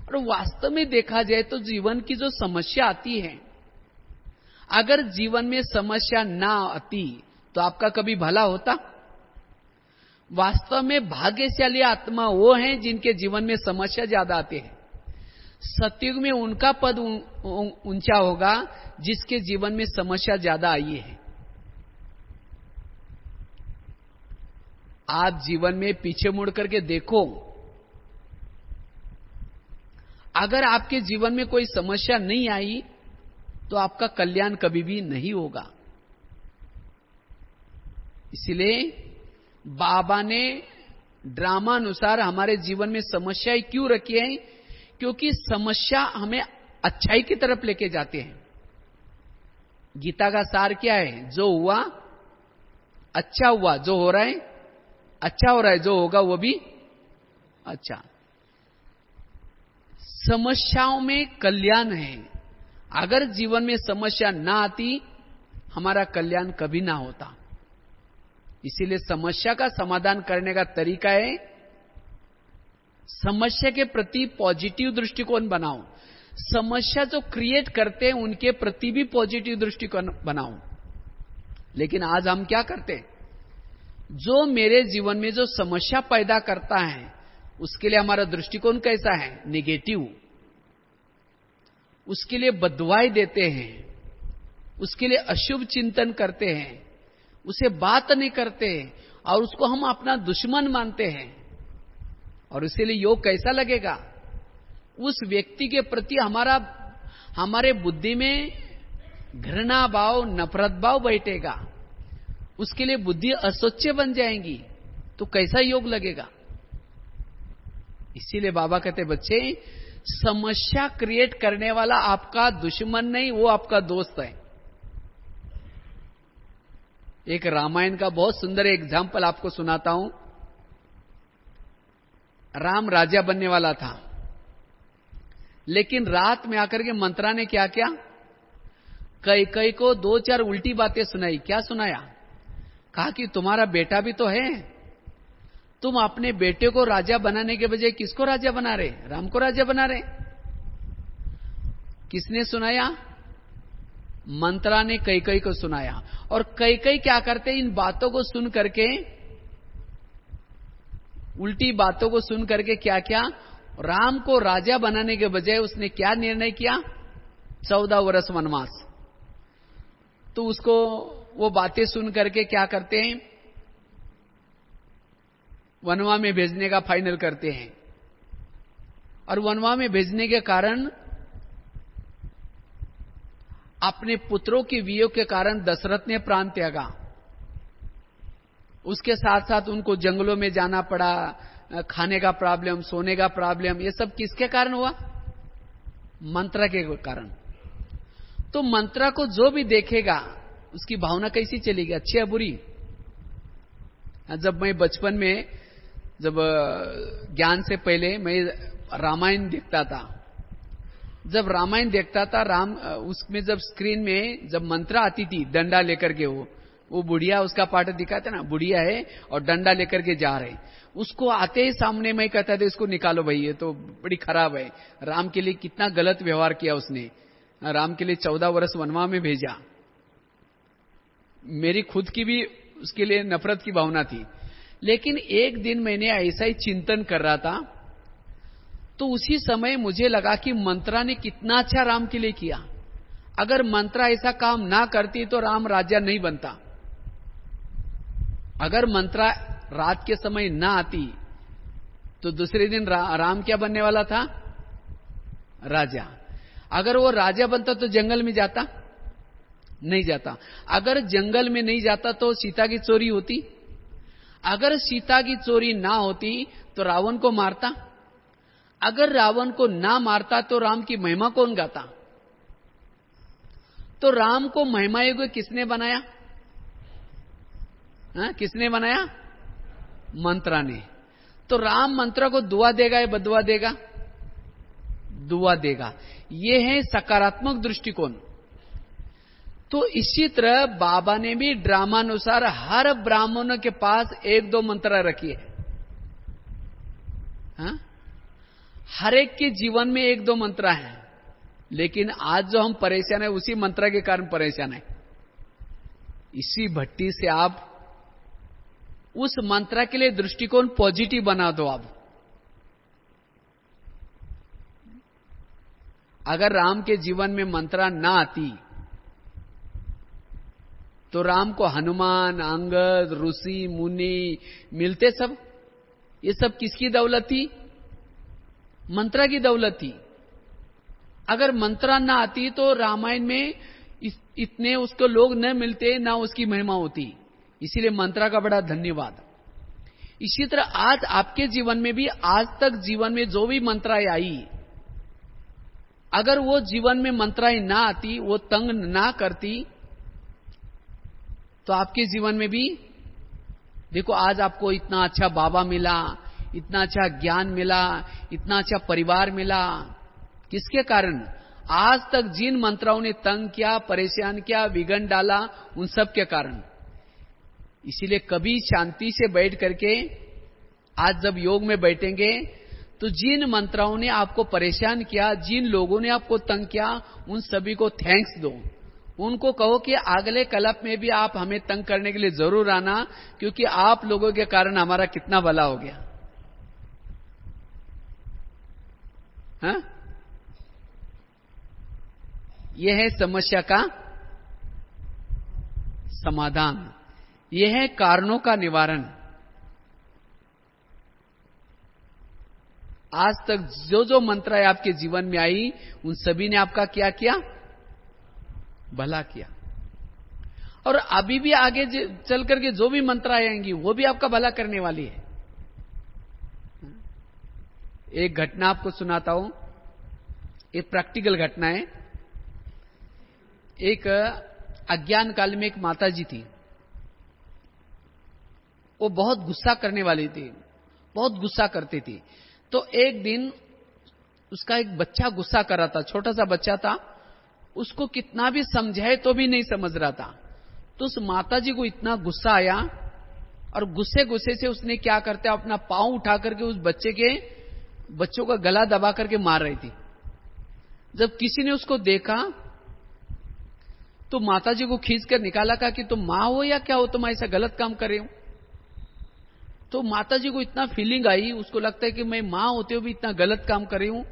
और वास्तव में देखा जाए तो जीवन की जो समस्या आती है, अगर जीवन में समस्या ना आती तो आपका कभी भला होता? वास्तव में भाग्यशाली आत्मा वो हैं जिनके जीवन में समस्या ज्यादा आती है। सतयुग में उनका पद ऊंचा होगा जिसके जीवन में समस्या ज्यादा आई है। आप जीवन में पीछे मुड़ करके देखो, अगर आपके जीवन में कोई समस्या नहीं आई तो आपका कल्याण कभी भी नहीं होगा। इसलिए बाबा ने ड्रामा अनुसार हमारे जीवन में समस्याएं क्यों रखी है? क्योंकि समस्या हमें अच्छाई की तरफ लेके जाते हैं। गीता का सार क्या है? जो हुआ अच्छा हुआ, जो हो रहा है अच्छा हो रहा है, जो होगा वो भी अच्छा। समस्याओं में कल्याण है। अगर जीवन में समस्या ना आती, हमारा कल्याण कभी ना होता। इसीलिए समस्या का समाधान करने का तरीका है, समस्या के प्रति पॉजिटिव दृष्टिकोण बनाओ। समस्या जो क्रिएट करते हैं उनके प्रति भी पॉजिटिव दृष्टिकोण बनाओ। लेकिन आज हम क्या करते हैं? जो मेरे जीवन में जो समस्या पैदा करता है उसके लिए हमारा दृष्टिकोण कैसा है? नेगेटिव। उसके लिए बददुआएं देते हैं, उसके लिए अशुभ चिंतन करते हैं, उसे बात नहीं करते और उसको हम अपना दुश्मन मानते हैं। और इसीलिए योग कैसा लगेगा? उस व्यक्ति के प्रति हमारे बुद्धि में घृणा भाव, नफरत भाव बैठेगा, उसके लिए बुद्धि अस्वच्छ बन जाएंगी, तो कैसा योग लगेगा? इसीलिए बाबा कहते बच्चे, समस्या क्रिएट करने वाला आपका दुश्मन नहीं, वो आपका दोस्त है। एक रामायण का बहुत सुंदर एग्जाम्पल आपको सुनाता हूं। राम राजा बनने वाला था, लेकिन रात में आकर के मंत्रा ने क्या किया? कई को 2-4 उल्टी बातें सुनाई। क्या सुनाया? कहा कि तुम्हारा बेटा भी तो है, तुम अपने बेटे को राजा बनाने के बजाय किसको राजा बना रहे? राम को राजा बना रहे। किसने सुनाया? मंत्रा ने कई को सुनाया। और कई क्या करते? इन बातों को सुन करके, उल्टी बातों को सुन करके क्या किया? राम को राजा बनाने के बजाय उसने क्या निर्णय किया? 14 वर्ष वनवास। तो उसको वो बातें सुन करके क्या करते हैं? वनवा में भेजने का फाइनल करते हैं। और वनवा में भेजने के कारण अपने पुत्रों के वियोग के कारण दशरथ ने प्राण त्यागा। उसके साथ साथ उनको जंगलों में जाना पड़ा, खाने का प्रॉब्लम, सोने का प्रॉब्लम, ये सब किसके कारण हुआ? मंत्र के कारण। तो मंत्र को जो भी देखेगा उसकी भावना कैसी चलेगी, अच्छी या बुरी? जब मैं बचपन में, जब ज्ञान से पहले मैं रामायण देखता था, जब रामायण देखता था, उसमें जब स्क्रीन में जब मंत्र आती थी डंडा लेकर के, वो बुढ़िया, उसका पाठ दिखाते ना, बुढ़िया है और डंडा लेकर के जा रहे, उसको आते ही सामने मैं कहता था इसको निकालो भाई, ये तो बड़ी खराब है, राम के लिए कितना गलत व्यवहार किया उसने, राम के लिए 14 वर्ष वनवा में भेजा। मेरी खुद की भी उसके लिए नफरत की भावना थी। लेकिन एक दिन मैंने ऐसा ही चिंतन कर रहा था, तो उसी समय मुझे लगा कि मंत्रा ने कितना अच्छा राम के लिए किया। अगर मंत्रा ऐसा काम ना करती तो राम राजा नहीं बनता। अगर मंत्रा रात के समय ना आती तो दूसरे दिन राम क्या बनने वाला था? राजा। अगर वो राजा बनता तो जंगल में जाता? नहीं जाता। अगर जंगल में नहीं जाता तो सीता की चोरी होती? अगर सीता की चोरी ना होती तो रावण को मारता? अगर रावण को ना मारता तो राम की महिमा कौन गाता? तो राम को महिमा योग्य किसने बनाया? किसने बनाया? मंत्रा ने। तो राम मंत्र को दुआ देगा या बदुआ देगा? दुआ देगा। ये है सकारात्मक दृष्टिकोण। तो इसी तरह बाबा ने भी ड्रामानुसार हर ब्राह्मणों के पास 1-2 मंत्र रखी है। हर एक के जीवन में 1-2 मंत्र है। लेकिन आज जो हम परेशान है उसी मंत्र के कारण परेशान है। इसी भट्टी से आप उस मंत्र के लिए दृष्टिकोण पॉजिटिव बना दो। आप अगर राम के जीवन में मंत्रा ना आती तो राम को हनुमान, अंगद, ऋषि, मुनि मिलते सब। ये सब किसकी दौलत थी? मंत्रा की दौलत थी। अगर मंत्रा ना आती तो रामायण में इतने उसको लोग न मिलते, ना उसकी महिमा होती। इसीलिए मंत्रा का बड़ा धन्यवाद। इसी तरह आज आपके जीवन में भी, आज तक जीवन में जो भी मंत्राएं आई, अगर वो जीवन में मंत्राएं ना आती, वो तंग ना करती, तो आपके जीवन में भी देखो आज आपको इतना अच्छा बाबा मिला, इतना अच्छा ज्ञान मिला, इतना अच्छा परिवार मिला। किसके कारण? आज तक जिन मंत्राओं ने तंग किया, परेशान किया, विघन डाला, उन सब के कारण। इसीलिए कभी शांति से बैठ करके, आज जब योग में बैठेंगे तो जिन मंत्राओं ने आपको परेशान किया, जिन लोगों ने आपको तंग किया, उन सभी को थैंक्स दो। उनको कहो कि अगले कल्प में भी आप हमें तंग करने के लिए जरूर आना, क्योंकि आप लोगों के कारण हमारा कितना भला हो गया। यह है समस्या का समाधान, यह है कारणों का निवारण। आज तक जो जो मंत्राएं आपके जीवन में आई, उन सभी ने आपका क्या किया? भला किया। और अभी भी आगे चल करके जो भी मंत्राएं आएंगी वो भी आपका भला करने वाली है। एक घटना आपको सुनाता हूं, एक प्रैक्टिकल घटना है। एक अज्ञान काल में एक माताजी थी, वो बहुत गुस्सा करने वाली थी, बहुत गुस्सा करती थी। तो एक दिन उसका एक बच्चा गुस्सा कर रहा था, छोटा सा बच्चा था, उसको कितना भी समझाए तो भी नहीं समझ रहा था। तो उस माताजी को इतना गुस्सा आया और गुस्से गुस्से से उसने क्या करते, अपना पांव उठा करके उस बच्चों का गला दबा करके मार रही थी। जब किसी ने उसको देखा तो माताजी को खींच कर निकाला, कहा कि तुम मां हो या क्या हो, तुम ऐसा गलत काम कर रहे हो। तो माताजी को इतना फीलिंग आई, उसको लगता है कि मैं मां होते हुए भी इतना गलत काम कर रही हूं।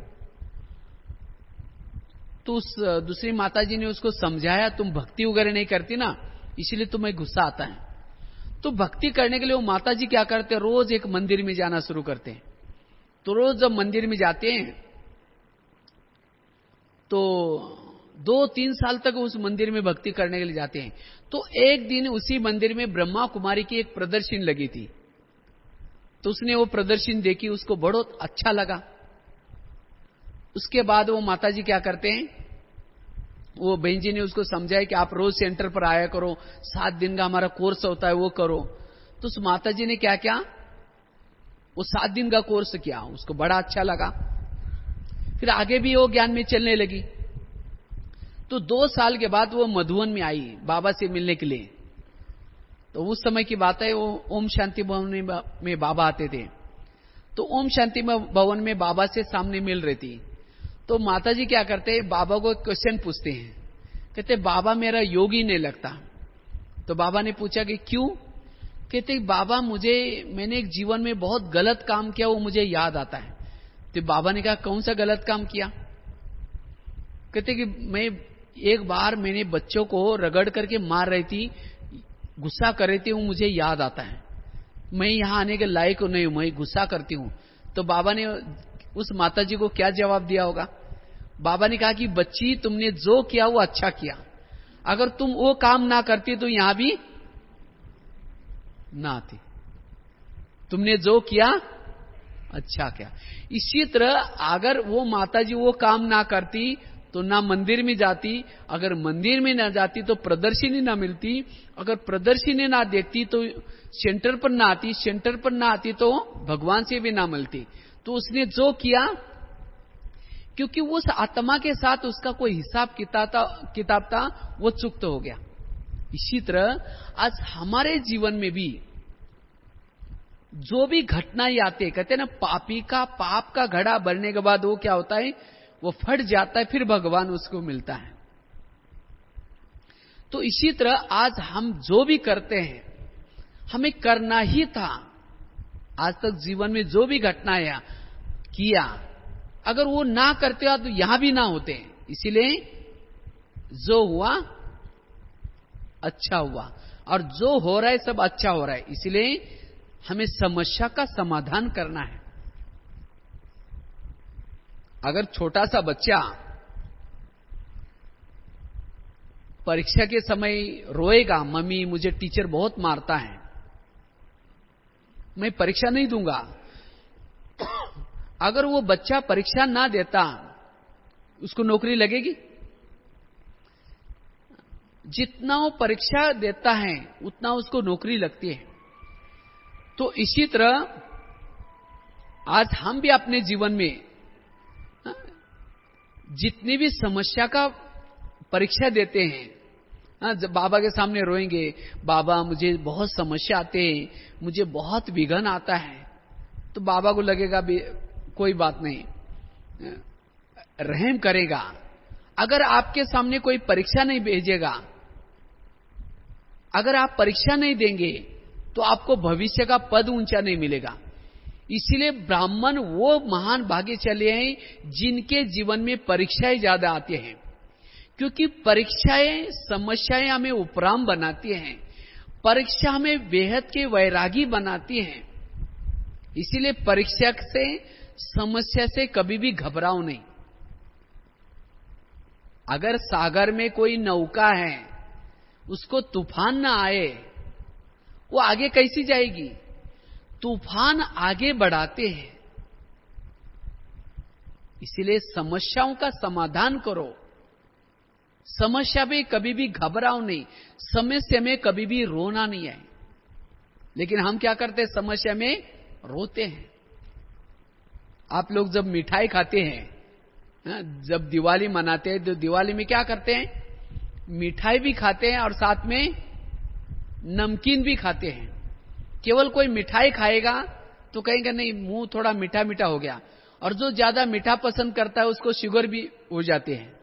तो उस दूसरी माताजी ने उसको समझाया, तुम भक्ति वगैरह नहीं करती ना, इसीलिए तुम्हें गुस्सा आता है। तो भक्ति करने के लिए वो माताजी क्या करते, रोज एक मंदिर में जाना शुरू करते हैं तो रोज जब मंदिर में जाते हैं तो 2-3 साल तक उस मंदिर में भक्ति करने के लिए जाते हैं। तो एक दिन उसी मंदिर में ब्रह्मा कुमारी की एक प्रदर्शनी लगी थी, तो उसने वो प्रदर्शनी देखी, उसको बहुत अच्छा लगा। उसके बाद वो माताजी क्या करते हैं, वो बहन जी ने उसको समझाया कि आप रोज सेंटर पर आया करो, 7 दिन का हमारा कोर्स होता है वो करो। तो उस माताजी ने क्या किया, वो 7 दिन का कोर्स किया, उसको बड़ा अच्छा लगा। फिर आगे भी वो ज्ञान में चलने लगी। तो 2 साल के बाद वो मधुवन में आई बाबा से मिलने के लिए। तो उस समय की बात है, वो ओम शांति भवन में बाबा आते थे। तो ओम शांति भवन में बाबा से सामने मिल रही थी। तो माताजी क्या करते हैं, बाबा को क्वेश्चन पूछते हैं, कहते बाबा मेरा योगी नहीं लगता। तो बाबा ने पूछा कि क्यों? कहते बाबा मैंने एक जीवन में बहुत गलत काम किया, वो मुझे याद आता है। तो बाबा ने कहा कौन सा गलत काम किया? कहते कि एक बार मैंने बच्चों को रगड़ करके मार रही थी, गुस्सा कर रही थी, वो मुझे याद आता है। मैं यहां आने के लायक नहीं हूं, मैं गुस्सा करती हूं। तो बाबा ने उस माताजी को क्या जवाब दिया होगा? बाबा ने कहा कि बच्ची तुमने जो किया वो अच्छा किया, अगर तुम वो काम ना करती तो यहां भी ना आती। तुमने जो किया अच्छा किया। इसी तरह अगर वो माताजी वो काम ना करती तो ना मंदिर में जाती, अगर मंदिर में ना जाती तो प्रदर्शनी ना मिलती, अगर प्रदर्शनी ना देखती तो सेंटर पर ना आती, सेंटर पर ना आती तो भगवान से भी ना मिलती। तो उसने जो किया, क्योंकि उस आत्मा के साथ उसका कोई हिसाब किताब था, वो चुक्त हो गया। इसी तरह आज हमारे जीवन में भी जो भी घटनाएं आते, कहते हैं ना पापी का पाप का घड़ा भरने के बाद वो क्या होता है, वो फट जाता है, फिर भगवान उसको मिलता है। तो इसी तरह आज हम जो भी करते हैं हमें करना ही था। आज तक जीवन में जो भी घटनाएं किया, अगर वो ना करते हो तो यहां भी ना होते। इसीलिए जो हुआ अच्छा हुआ, और जो हो रहा है सब अच्छा हो रहा है। इसलिए हमें समस्या का समाधान करना है। अगर छोटा सा बच्चा परीक्षा के समय रोएगा, मम्मी मुझे टीचर बहुत मारता है, मैं परीक्षा नहीं दूंगा, अगर वो बच्चा परीक्षा ना देता उसको नौकरी लगेगी? जितना वो परीक्षा देता है उतना उसको नौकरी लगती है। तो इसी तरह आज हम भी अपने जीवन में जितनी भी समस्या का परीक्षा देते हैं, जब बाबा के सामने रोएंगे, बाबा मुझे बहुत समस्या आते हैं, मुझे बहुत विघन आता है, तो बाबा को लगेगा कोई बात नहीं, रहम करेगा। अगर आपके सामने कोई परीक्षा नहीं भेजेगा, अगर आप परीक्षा नहीं देंगे तो आपको भविष्य का पद ऊंचा नहीं मिलेगा। इसीलिए ब्राह्मण वो महान भाग्यशाली हैं जिनके जीवन में परीक्षाएं ज्यादा आती हैं, क्योंकि परीक्षाएं समस्याएं हमें उपराम बनाती हैं, परीक्षा हमें बेहद के वैरागी बनाती हैं। इसीलिए परीक्षा से समस्या से कभी भी घबराओ नहीं। अगर सागर में कोई नौका है, उसको तूफान ना आए, वो आगे कैसी जाएगी? तूफान आगे बढ़ाते हैं। इसीलिए समस्याओं का समाधान करो। समस्या में कभी भी घबराओ नहीं, समस्या में कभी भी रोना नहीं है। लेकिन हम क्या करते हैं, समस्या में रोते हैं। आप लोग जब मिठाई खाते हैं, जब दिवाली मनाते हैं, तो दिवाली में क्या करते हैं, मिठाई भी खाते हैं और साथ में नमकीन भी खाते हैं। केवल कोई मिठाई खाएगा तो कहेंगे नहीं मुंह थोड़ा मीठा मीठा हो गया, और जो ज्यादा मीठा पसंद करता है उसको शुगर भी हो जाते हैं,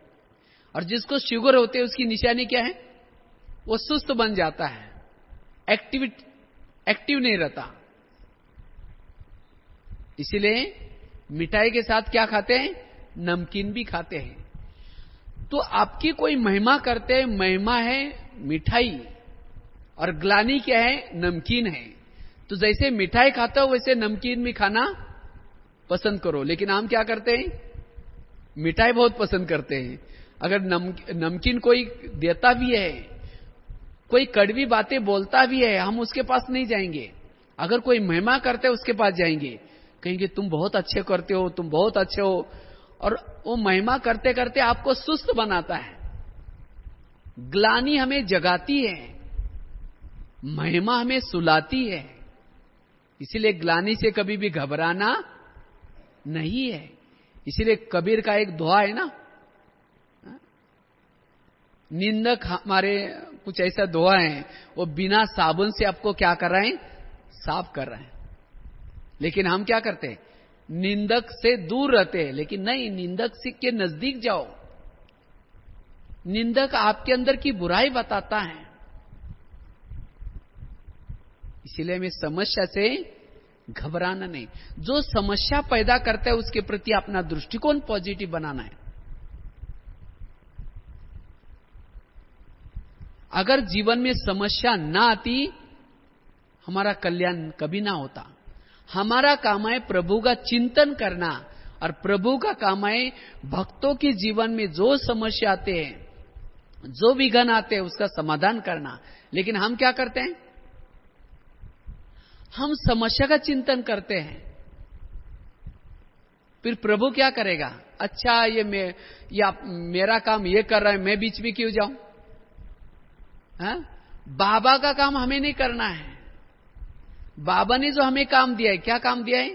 और जिसको शुगर होते है उसकी निशानी क्या है, वो सुस्त बन जाता है, एक्टिव नहीं रहता। इसीलिए मिठाई के साथ क्या खाते हैं, नमकीन भी खाते हैं। तो आपकी कोई महिमा करते हैं, महिमा है मिठाई और ग्लानि क्या है, नमकीन है। तो जैसे मिठाई खाता हो वैसे नमकीन भी खाना पसंद करो। लेकिन हम क्या करते हैं, मिठाई बहुत पसंद करते हैं। अगर नमकीन कोई देता भी है, कोई कड़वी बातें बोलता भी है, हम उसके पास नहीं जाएंगे। अगर कोई महिमा करते है उसके पास जाएंगे, कहेंगे तुम बहुत अच्छे करते हो, तुम बहुत अच्छे हो। और वो महिमा करते करते आपको सुस्त बनाता है। ग्लानि हमें जगाती है, महिमा हमें सुलाती है। इसीलिए ग्लानि से कभी भी घबराना नहीं है। इसीलिए कबीर का एक दोहा है ना, निंदक हमारे कुछ ऐसा दोहा है, वो बिना साबुन से आपको क्या कर रहे हैं, साफ कर रहे हैं। लेकिन हम क्या करते हैं, निंदक से दूर रहते हैं। लेकिन नहीं, निंदक के नजदीक जाओ। निंदक आपके अंदर की बुराई बताता है। इसीलिए हमें समस्या से घबराना नहीं। जो समस्या पैदा करता है उसके प्रति अपना दृष्टिकोण पॉजिटिव बनाना है। अगर जीवन में समस्या ना आती, हमारा कल्याण कभी ना होता। हमारा काम है प्रभु का चिंतन करना, और प्रभु का काम है भक्तों के जीवन में जो समस्या आते हैं, जो विघ्न आते हैं, उसका समाधान करना। लेकिन हम क्या करते हैं, हम समस्या का चिंतन करते हैं। फिर प्रभु क्या करेगा, अच्छा ये मेरा काम ये कर रहा है, मैं बीच में क्यों जाऊं। बाबा का काम हमें नहीं करना है। बाबा ने जो हमें काम दिया है, क्या काम दिया है,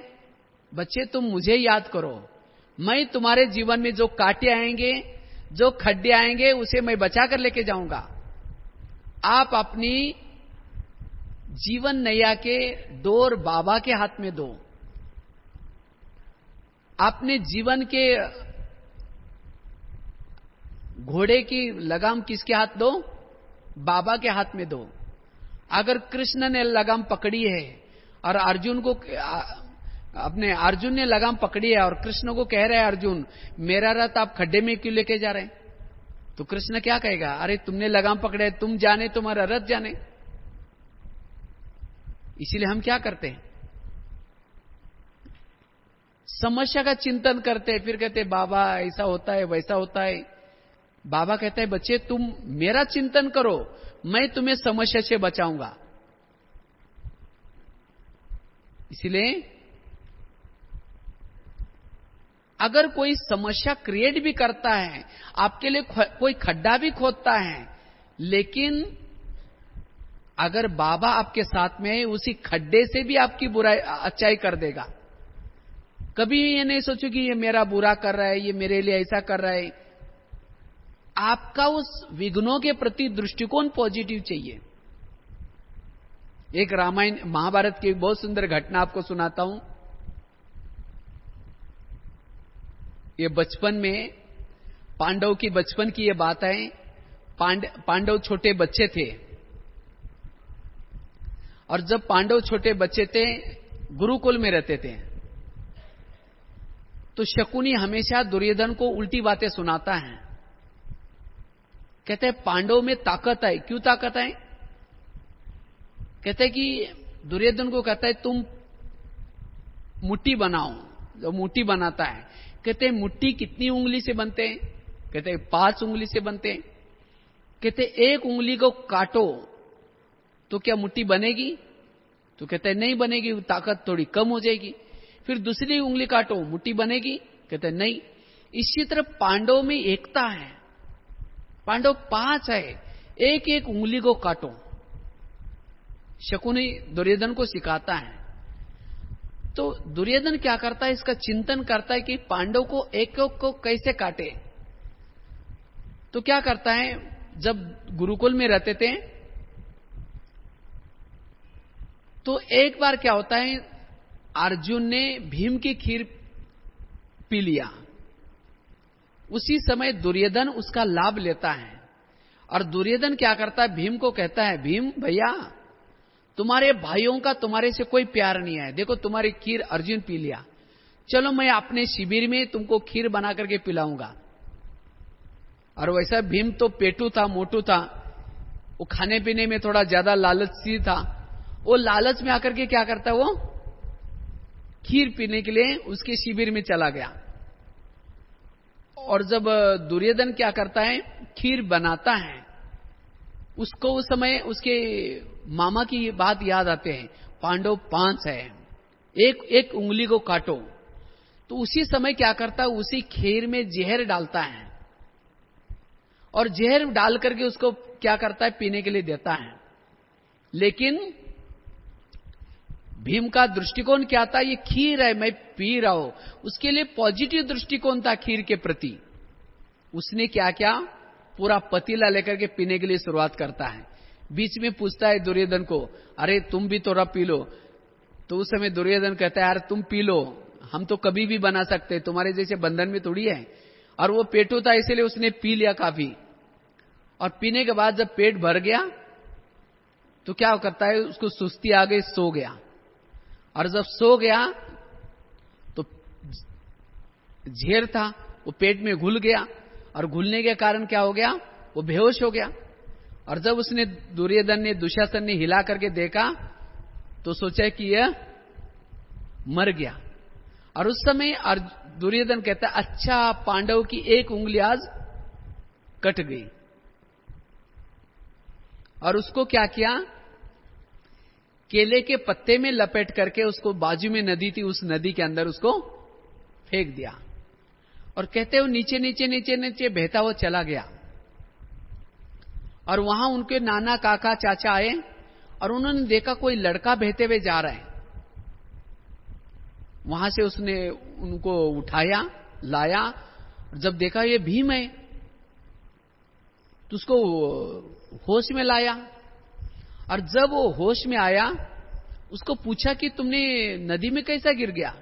बच्चे तुम मुझे याद करो, मैं तुम्हारे जीवन में जो कांटे आएंगे, जो खड्डे आएंगे, उसे मैं बचा कर लेके जाऊंगा। आप अपनी जीवन नैया के डोर बाबा के हाथ में दो। अपने जीवन के घोड़े की लगाम किसके हाथ दो, बाबा के हाथ में दो। अगर कृष्ण ने लगाम पकड़ी है और अर्जुन को, अपने अर्जुन ने लगाम पकड़ी है और कृष्ण को कह रहे हैं, अर्जुन मेरा रथ आप खड्डे में क्यों लेके जा रहे हैं, तो कृष्ण क्या कहेगा, अरे तुमने लगाम पकड़े, तुम जाने, तुम्हारा रथ जाने। इसीलिए हम क्या करते हैं, समस्या का चिंतन करते हैं, फिर कहते हैं बाबा ऐसा होता है, वैसा होता है। बाबा कहता है बच्चे तुम मेरा चिंतन करो, मैं तुम्हें समस्या से बचाऊंगा। इसलिए अगर कोई समस्या क्रिएट भी करता है, आपके लिए कोई खड्डा भी खोदता है, लेकिन अगर बाबा आपके साथ में है, उसी खड्डे से भी आपकी बुराई अच्छाई कर देगा। कभी ये नहीं सोचो कि ये मेरा बुरा कर रहा है, ये मेरे लिए ऐसा कर रहा है। आपका उस विघ्नों के प्रति दृष्टिकोण पॉजिटिव चाहिए। एक रामायण महाभारत की एक बहुत सुंदर घटना आपको सुनाता हूं। ये बचपन में पांडव की बचपन की ये बात है। पांडव छोटे बच्चे थे, और जब पांडव छोटे बच्चे थे, गुरुकुल में रहते थे, तो शकुनी हमेशा दुर्योधन को उल्टी बातें सुनाता है। कहते हैं पांडव में ताकत है। क्यों ताकत है, कहते हैं कि दुर्योधन को कहता है तुम मुट्ठी बनाओ। जो मुट्ठी बनाता है, कहते हैं मुट्ठी कितनी उंगली से बनते हैं, कहते हैं 5 उंगली से बनते हैं। कहते एक उंगली को काटो तो क्या मुट्ठी बनेगी, तो कहते हैं नहीं बनेगी, ताकत थोड़ी कम हो जाएगी। फिर दूसरी उंगली काटो, मुट्ठी बनेगी, कहते हैं नहीं। इसी तरह पांडव में एकता है। पांडव 5 है, एक एक उंगली को काटो। शकुनी दुर्योधन को सिखाता है। तो दुर्योधन क्या करता है, इसका चिंतन करता है कि पांडव को एक एक को कैसे काटे। तो क्या करता है, जब गुरुकुल में रहते थे, तो एक बार क्या होता है, अर्जुन ने भीम की खीर पी लिया। उसी समय दुर्योधन उसका लाभ लेता है, और दुर्योधन क्या करता है, भीम को कहता है, भीम भैया तुम्हारे भाइयों का तुम्हारे से कोई प्यार नहीं है, देखो तुम्हारी खीर अर्जुन पी लिया, चलो मैं अपने शिविर में तुमको खीर बना करके पिलाऊंगा। और वैसा भीम तो पेटू था, मोटू था, वो खाने पीने में थोड़ा ज्यादा लालची था। वो लालच में आकर के क्या करता है, वो खीर पीने के लिए उसके शिविर में चला गया। और जब दुर्योधन क्या करता है, खीर बनाता है, उसको उस समय उसके मामा की बात याद आते हैं, पांडव 5 है, एक उंगली को काटो। तो उसी समय क्या करता है, उसी खीर में जहर डालता है और जहर डाल करके उसको क्या करता है, पीने के लिए देता है। लेकिन भीम का दृष्टिकोण क्या था, ये खीर है, मैं पी रहा हूं। उसके लिए पॉजिटिव दृष्टिकोण था खीर के प्रति। उसने क्या क्या, पूरा पतीला लेकर के पीने के लिए शुरुआत करता है। बीच में पूछता है दुर्योधन को, अरे तुम भी थोड़ा पी लो। तो उस समय दुर्योधन कहता है, यार तुम पी लो, हम तो कभी भी बना सकते, तुम्हारे जैसे बंधन में थोड़ी है। और वो पेटू था, इसलिए उसने पी लिया काफी। और पीने के बाद जब पेट भर गया तो क्या करता है, उसको सुस्ती आ गई, सो गया। और जब सो गया तो झेर था, वो पेट में घुल गया और घुलने के कारण क्या हो गया, वो बेहोश हो गया। और जब उसने दुर्योधन ने, दुशासन ने हिला करके देखा तो सोचा कि यह मर गया। और उस समय दुर्योधन कहता है, अच्छा पांडव की एक उंगली आज कट गई। और उसको क्या किया, केले के पत्ते में लपेट करके उसको, बाजू में नदी थी, उस नदी के अंदर उसको फेंक दिया। और कहते हो नीचे नीचे नीचे नीचे बहता हुआ चला गया। और वहां उनके नाना काका चाचा आए और उन्होंने देखा कोई लड़का बहते हुए जा रहा है। वहां से उसने उनको उठाया, लाया। जब देखा ये भीम है तो उसको होश में लाया। और जब वो होश में आया, उसको पूछा कि तुमने नदी में कैसा गिर गया।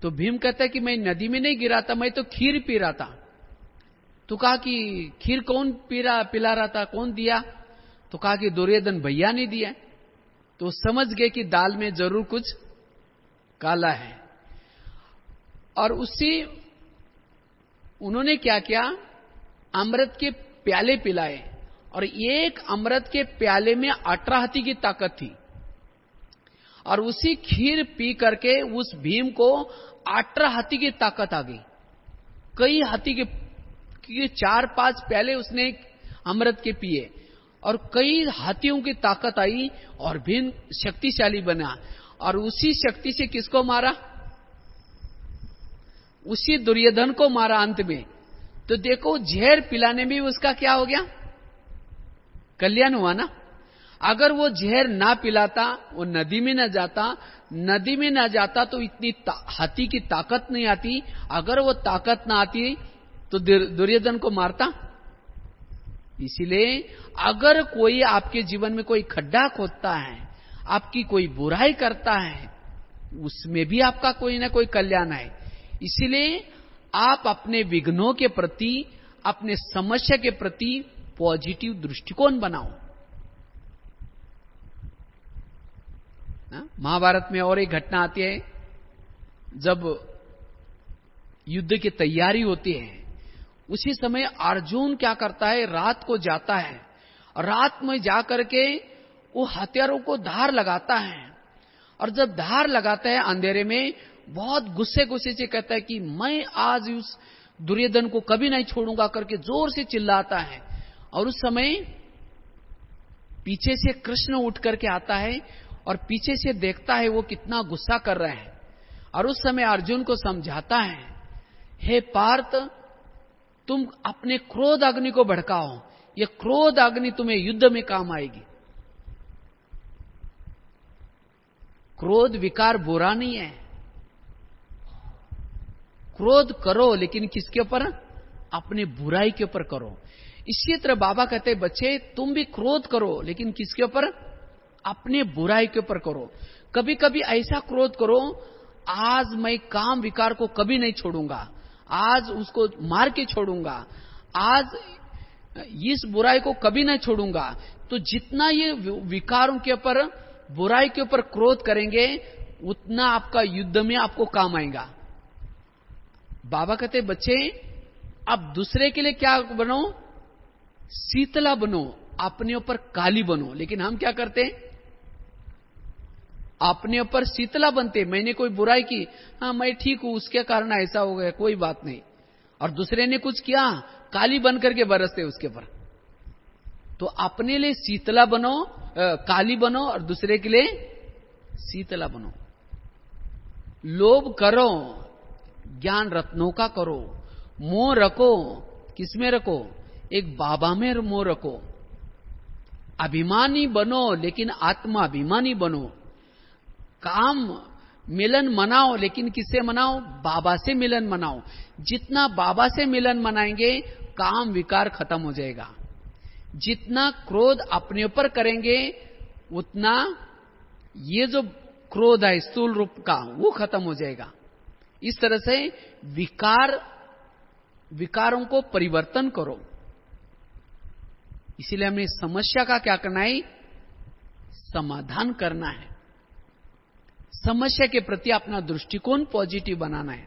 तो भीम कहता है कि मैं नदी में नहीं गिरा था, मैं तो खीर पी रहा था। तो कहा कि खीर कौन पिला रहा था, कौन दिया। तो कहा कि दुर्योधन भैया ने दिया। तो समझ गए कि दाल में जरूर कुछ काला है। और उसी उन्होंने क्या किया, अमृत के प्याले पिलाए। और एक अमृत के प्याले में 18 हाथी की ताकत थी। और उसी खीर पी करके उस भीम को 18 हाथी की ताकत आ गई। कई हाथी के 4-5 प्याले उसने अमृत के पिए और कई हाथियों की ताकत आई और भीम शक्तिशाली बना। और उसी शक्ति से किसको मारा, उसी दुर्योधन को मारा अंत में। तो देखो जहर पिलाने में उसका क्या हो गया, कल्याण हुआ ना। अगर वो जहर ना पिलाता, वो नदी में ना जाता, नदी में ना जाता तो इतनी हाथी की ताकत नहीं आती। अगर वो ताकत ना आती तो दुर्योधन को मारता। इसीलिए अगर कोई आपके जीवन में कोई खड्डा खोदता है, आपकी कोई बुराई करता है, उसमें भी आपका कोई ना कोई कल्याण है। इसीलिए आप अपने विघ्नों के प्रति, अपने समस्या के प्रति पॉजिटिव दृष्टिकोण बनाओ। महाभारत में और एक घटना आती है, जब युद्ध की तैयारी होती है, उसी समय अर्जुन क्या करता है, रात को जाता है और रात में जाकर के वो हथियारों को धार लगाता है। और जब धार लगाता है अंधेरे में, बहुत गुस्से गुस्से से कहता है कि मैं आज उस दुर्योधन को कभी नहीं छोड़ूंगा करके जोर से चिल्लाता है। और उस समय पीछे से कृष्ण उठ करके आता है और पीछे से देखता है वो कितना गुस्सा कर रहा है। और उस समय अर्जुन को समझाता है, हे पार्थ, तुम अपने क्रोध अग्नि को भड़काओ, ये क्रोध अग्नि तुम्हें युद्ध में काम आएगी। क्रोध विकार बुरा नहीं है, क्रोध करो लेकिन किसके ऊपर, अपने बुराई के ऊपर करो। इसी तरह बाबा कहते, बच्चे तुम भी क्रोध करो लेकिन किसके ऊपर, अपने बुराई के ऊपर करो। कभी कभी ऐसा क्रोध करो, आज मैं काम विकार को कभी नहीं छोड़ूंगा, आज उसको मार के छोड़ूंगा, आज इस बुराई को कभी नहीं छोड़ूंगा। तो जितना ये विकारों के ऊपर, बुराई के ऊपर क्रोध करेंगे, उतना आपका युद्ध में आपको काम आएगा। बाबा कहते, बच्चे अब दूसरे के लिए क्या बनो, शीतला बनो, अपने ऊपर काली बनो। लेकिन हम क्या करते हैं, अपने ऊपर शीतला बनते, मैंने कोई बुराई की, हाँ मैं ठीक हूं, उसके कारण ऐसा हो गया, कोई बात नहीं। और दूसरे ने कुछ किया, काली बन करके बरसते उसके ऊपर। तो अपने लिए शीतला बनो, काली बनो, और दूसरे के लिए शीतला बनो। लोभ करो, ज्ञान रत्नों का करो। मोह रखो, किसमें रखो? एक बाबा में मोह रखो। अभिमानी बनो, लेकिन आत्मा अभिमानी बनो। काम मिलन मनाओ, लेकिन किससे मनाओ? बाबा से मिलन मनाओ। जितना बाबा से मिलन मनाएंगे, काम विकार खत्म हो जाएगा। जितना क्रोध अपने ऊपर करेंगे, उतना ये जो क्रोध है स्थूल रूप का, वो खत्म हो जाएगा। इस तरह से विकारों को परिवर्तन करो। इसीलिए हमें समस्या का क्या करना है? समाधान करना है। समस्या के प्रति अपना दृष्टिकोण पॉजिटिव बनाना है।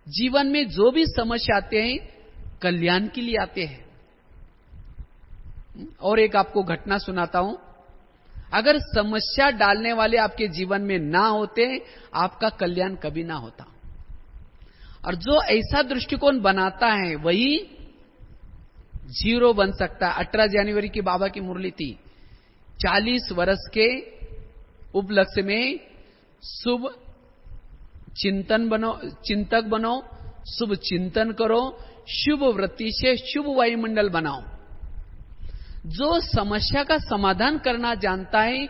जीवन में जो भी समस्या आते हैं, कल्याण के लिए आते हैं। और एक आपको घटना सुनाता हूं। अगर समस्या डालने वाले आपके जीवन में ना होते, आपका कल्याण कभी ना होता। और जो ऐसा दृष्टिकोण बनाता है, वही जीरो बन सकता है। 18 जनवरी की बाबा की मुरली थी। 40 वर्ष के उपलक्ष्य में शुभ चिंतन बनो, चिंतक बनो, शुभ चिंतन करो, शुभ वृत्ति से शुभ वायुमंडल बनाओ। जो समस्या का समाधान करना जानता है,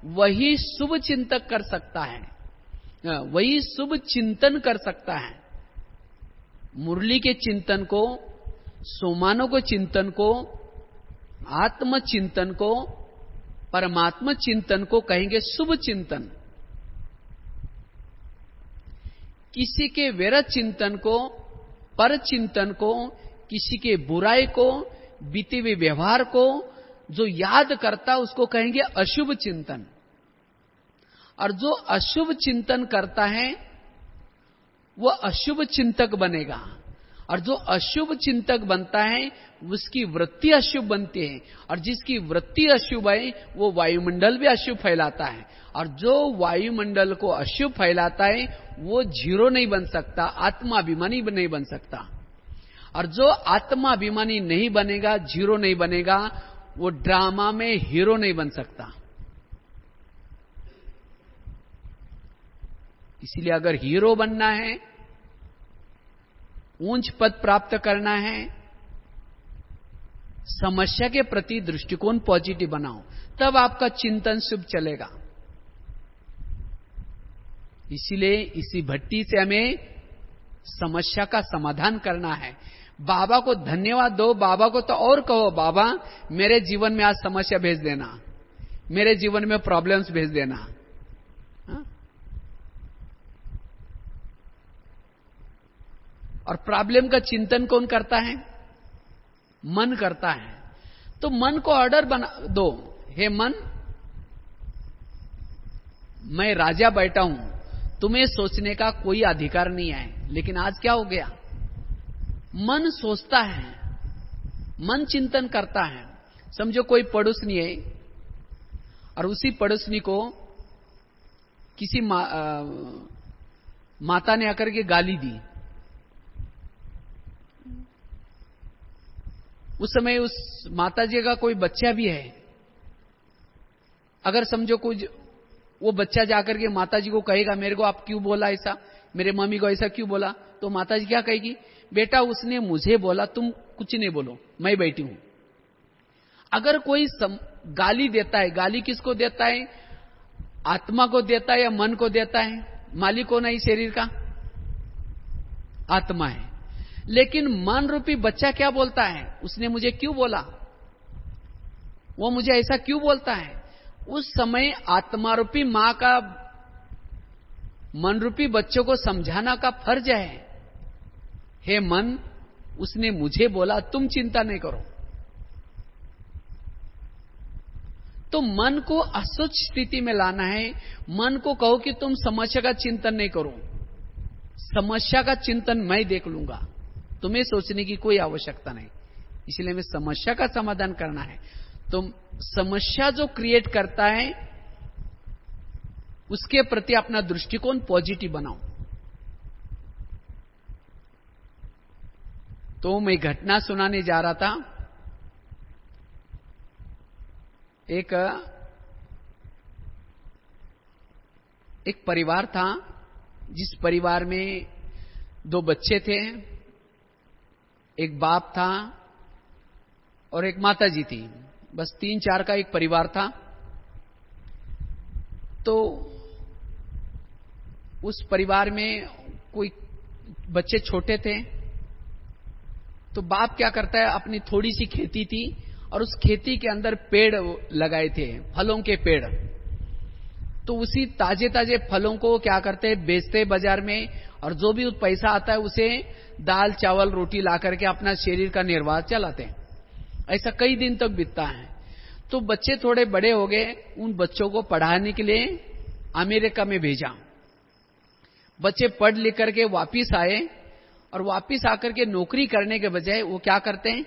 वही शुभ चिंतक कर सकता है, वही शुभ चिंतन कर सकता है। मुरली के चिंतन को, सोमानों को चिंतन को, आत्म चिंतन को, परमात्मा चिंतन को कहेंगे शुभ चिंतन। किसी के व्यर्थ चिंतन को, पर चिंतन को, किसी के बुराई को, बीते हुए व्यवहार को जो याद करता, उसको कहेंगे अशुभ चिंतन। और जो अशुभ चिंतन करता है, वो अशुभ चिंतक बनेगा। और जो अशुभ चिंतक बनता है, उसकी वृत्ति अशुभ बनती है। और जिसकी वृत्ति अशुभ है, वो वायुमंडल भी अशुभ फैलाता है। और जो वायुमंडल को अशुभ फैलाता है, वो जीरो नहीं बन सकता, आत्माभिमानी नहीं बन सकता। और जो आत्माभिमानी नहीं बनेगा, जीरो नहीं बनेगा, वो ड्रामा में हीरो नहीं बन सकता। इसलिए अगर हीरो बनना है, ऊंच पद प्राप्त करना है, समस्या के प्रति दृष्टिकोण पॉजिटिव बनाओ, तब आपका चिंतन शुभ चलेगा। इसीलिए इसी भट्टी से हमें समस्या का समाधान करना है। बाबा को धन्यवाद दो, बाबा को तो और कहो, बाबा मेरे जीवन में आज समस्या भेज देना, मेरे जीवन में प्रॉब्लम्स भेज देना। हा? और प्रॉब्लम का चिंतन कौन करता है? मन करता है। तो मन को ऑर्डर बना दो, हे मन, मैं राजा बैठा हूं, तुम्हें सोचने का कोई अधिकार नहीं है। लेकिन आज क्या हो गया? मन सोचता है, मन चिंतन करता है। समझो कोई पड़ोसनी है, और उसी पड़ोसनी को किसी माता ने आकर के गाली दी। उस समय उस माता जी का कोई बच्चा भी है। अगर समझो कुछ वो बच्चा जाकर के माता जी को कहेगा, मेरे को आप क्यों बोला ऐसा, मेरे मम्मी को ऐसा क्यों बोला, तो माता जी क्या कहेगी? बेटा उसने मुझे बोला, तुम कुछ नहीं बोलो, मैं बैठी हूं। अगर कोई गाली देता है, गाली किसको देता है? आत्मा को देता है या मन को देता है? मालिक कौन है इस शरीर का? आत्मा है। लेकिन मन रूपी बच्चा क्या बोलता है? उसने मुझे क्यों बोला, वो मुझे ऐसा क्यों बोलता है? उस समय आत्मा रूपी मां का मन रूपी बच्चों को समझाना का फर्ज है, हे मन, उसने मुझे बोला, तुम चिंता नहीं करो। तो मन को असुच स्थिति में लाना है। मन को कहो कि तुम समस्या का चिंतन नहीं करो, समस्या का चिंतन मैं देख लूंगा, तुम्हें सोचने की कोई आवश्यकता नहीं। इसलिए हमें समस्या का समाधान करना है। तो समस्या जो क्रिएट करता है, उसके प्रति अपना दृष्टिकोण पॉजिटिव बनाओ। तो मैं घटना सुनाने जा रहा था। एक परिवार था, जिस परिवार में 2 बच्चे थे, एक बाप था और एक माता जी थी। बस 3-4 का एक परिवार था। तो उस परिवार में कोई बच्चे छोटे थे, तो बाप क्या करता है, अपनी थोड़ी सी खेती थी और उस खेती के अंदर पेड़ लगाए थे, फलों के पेड़। तो उसी ताजे ताजे फलों को क्या करते हैं, बेचते बाजार में, और जो भी पैसा आता है उसे दाल चावल रोटी ला करके अपना शरीर का निर्वाह चलाते हैं। ऐसा कई दिन तक बीतता है। तो बच्चे थोड़े बड़े हो गए, उन बच्चों को पढ़ाने के लिए अमेरिका में भेजा। बच्चे पढ़ लिख करके वापिस आए, और वापिस आकर के नौकरी करने के बजाय वो क्या करते हैं,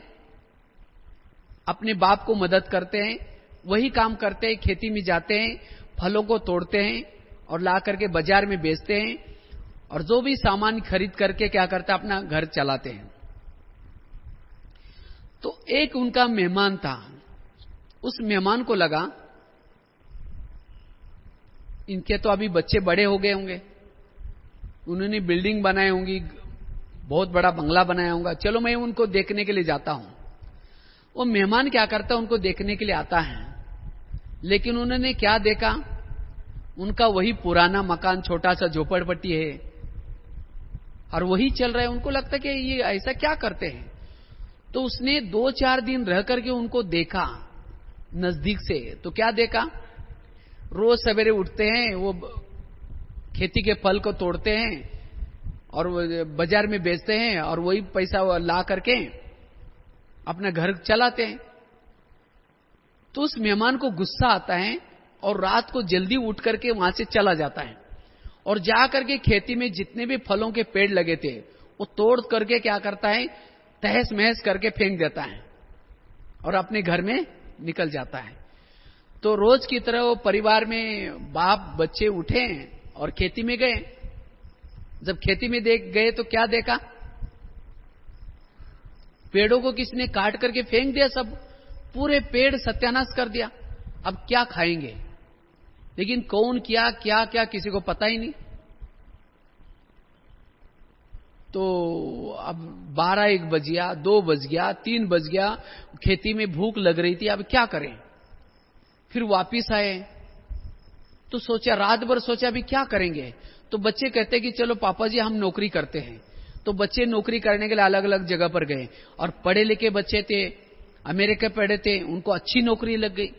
अपने बाप को मदद करते हैं, वही काम करते हैं, खेती में जाते हैं, फलों को तोड़ते हैं और ला करके बाजार में बेचते हैं, और जो भी सामान खरीद करके क्या करते हैं, अपना घर चलाते हैं। तो एक उनका मेहमान था। उस मेहमान को लगा इनके तो अभी बच्चे बड़े हो गए होंगे, उन्होंने बिल्डिंग बनाई होंगी, बहुत बड़ा बंगला बनाया होगा, चलो मैं उनको देखने के लिए जाता हूं। वो मेहमान क्या करता है, उनको देखने के लिए आता है, लेकिन उन्होंने क्या देखा, उनका वही पुराना मकान, छोटा सा झोपड़पट्टी है, और वही चल रहा है। उनको लगता है कि ये ऐसा क्या करते हैं। तो उसने 2-4 दिन रह करके उनको देखा नजदीक से। तो क्या देखा, रोज सवेरे उठते हैं, वो खेती के फल को तोड़ते हैं और बाजार में बेचते हैं, और वही पैसा ला करके अपना घर चलाते हैं। तो उस मेहमान को गुस्सा आता है और रात को जल्दी उठ करके वहां से चला जाता है, और जा करके खेती में जितने भी फलों के पेड़ लगे थे वो तोड़ करके क्या करता है, तहस महस करके फेंक देता है और अपने घर में निकल जाता है। तो रोज की तरह वो परिवार में बाप बच्चे उठे और खेती में गए। जब खेती में गए तो क्या देखा, पेड़ों को किसने काट करके फेंक दिया, सब पूरे पेड़ सत्यानाश कर दिया। अब क्या खाएंगे, लेकिन कौन किया, क्या क्या, किसी को पता ही नहीं। तो अब 12-1 बज गया, 2 बज गया, 3 बज गया, खेती में भूख लग रही थी, अब क्या करें। फिर वापिस आए तो सोचा, रात भर सोचा अभी क्या करेंगे। तो बच्चे कहते कि चलो पापा जी हम नौकरी करते हैं। तो बच्चे नौकरी करने के लिए अलग अलग जगह पर गए, और पढ़े लिखे बच्चे थे, अमेरिका पढ़े थे, उनको अच्छी नौकरी लग गई।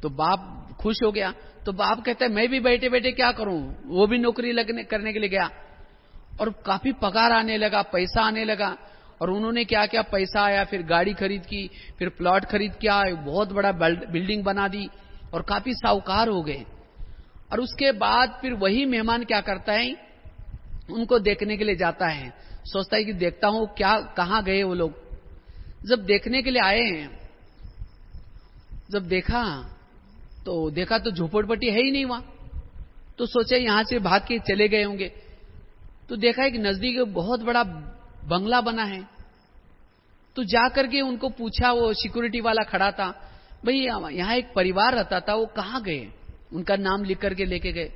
तो बाप खुश हो गया। तो बाप कहता है मैं भी बैठे बैठे क्या करूं, वो भी नौकरी करने के लिए गया, और काफी पगार आने लगा, पैसा आने लगा। और उन्होंने क्या क्या, पैसा आया, फिर गाड़ी खरीद की, फिर प्लॉट खरीद किया, बहुत बड़ा बिल्डिंग बना दी, और काफी साहूकार हो गए। और उसके बाद फिर वही मेहमान क्या करता है, उनको देखने के लिए जाता है, सोचता है कि देखता हूं क्या, कहां गए वो लोग। जब देखने के लिए आए हैं, जब देखा तो झोपड़पट्टी है ही नहीं वहां। तो सोचा यहां से भाग के चले गए होंगे। तो देखा एक नजदीक बहुत बड़ा बंगला बना है। तो जाकर के उनको पूछा, वो सिक्योरिटी वाला खड़ा था, भाई यहां एक परिवार रहता था, वो कहां गए। उनका नाम लिख करके लेके गए।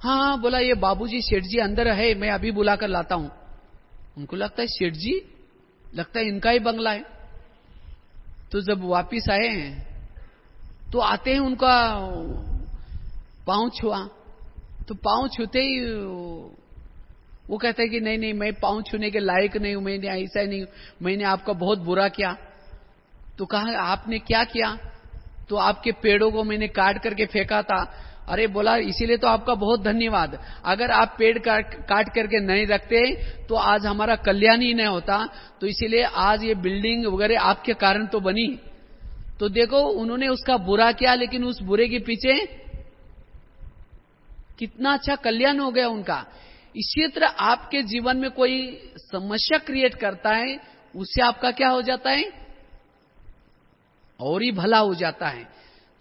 हाँ, बोला ये बाबूजी सेठ जी अंदर है, मैं अभी बुलाकर लाता हूं। उनको लगता है सेठ जी, लगता है इनका ही बंगला है। तो जब वापिस आए हैं तो आते हैं, उनका पांव छुआ। तो पांव छूते ही वो कहता है कि नहीं नहीं, मैं पांव छूने के लायक नहीं हूं, मैंने ऐसा नहीं, मैंने आपका बहुत बुरा किया। तो कहा आपने क्या किया। तो आपके पेड़ों को मैंने काट करके फेंका था। अरे बोला इसीलिए तो आपका बहुत धन्यवाद, अगर आप पेड़ काट करके नहीं रखते तो आज हमारा कल्याण ही नहीं होता। तो इसीलिए आज ये बिल्डिंग वगैरह आपके कारण तो बनी। तो देखो उन्होंने उसका बुरा किया, लेकिन उस बुरे के पीछे कितना अच्छा कल्याण हो गया उनका। इसी तरह आपके जीवन में कोई समस्या क्रिएट करता है, उससे आपका क्या हो जाता है, और ही भला हो जाता है।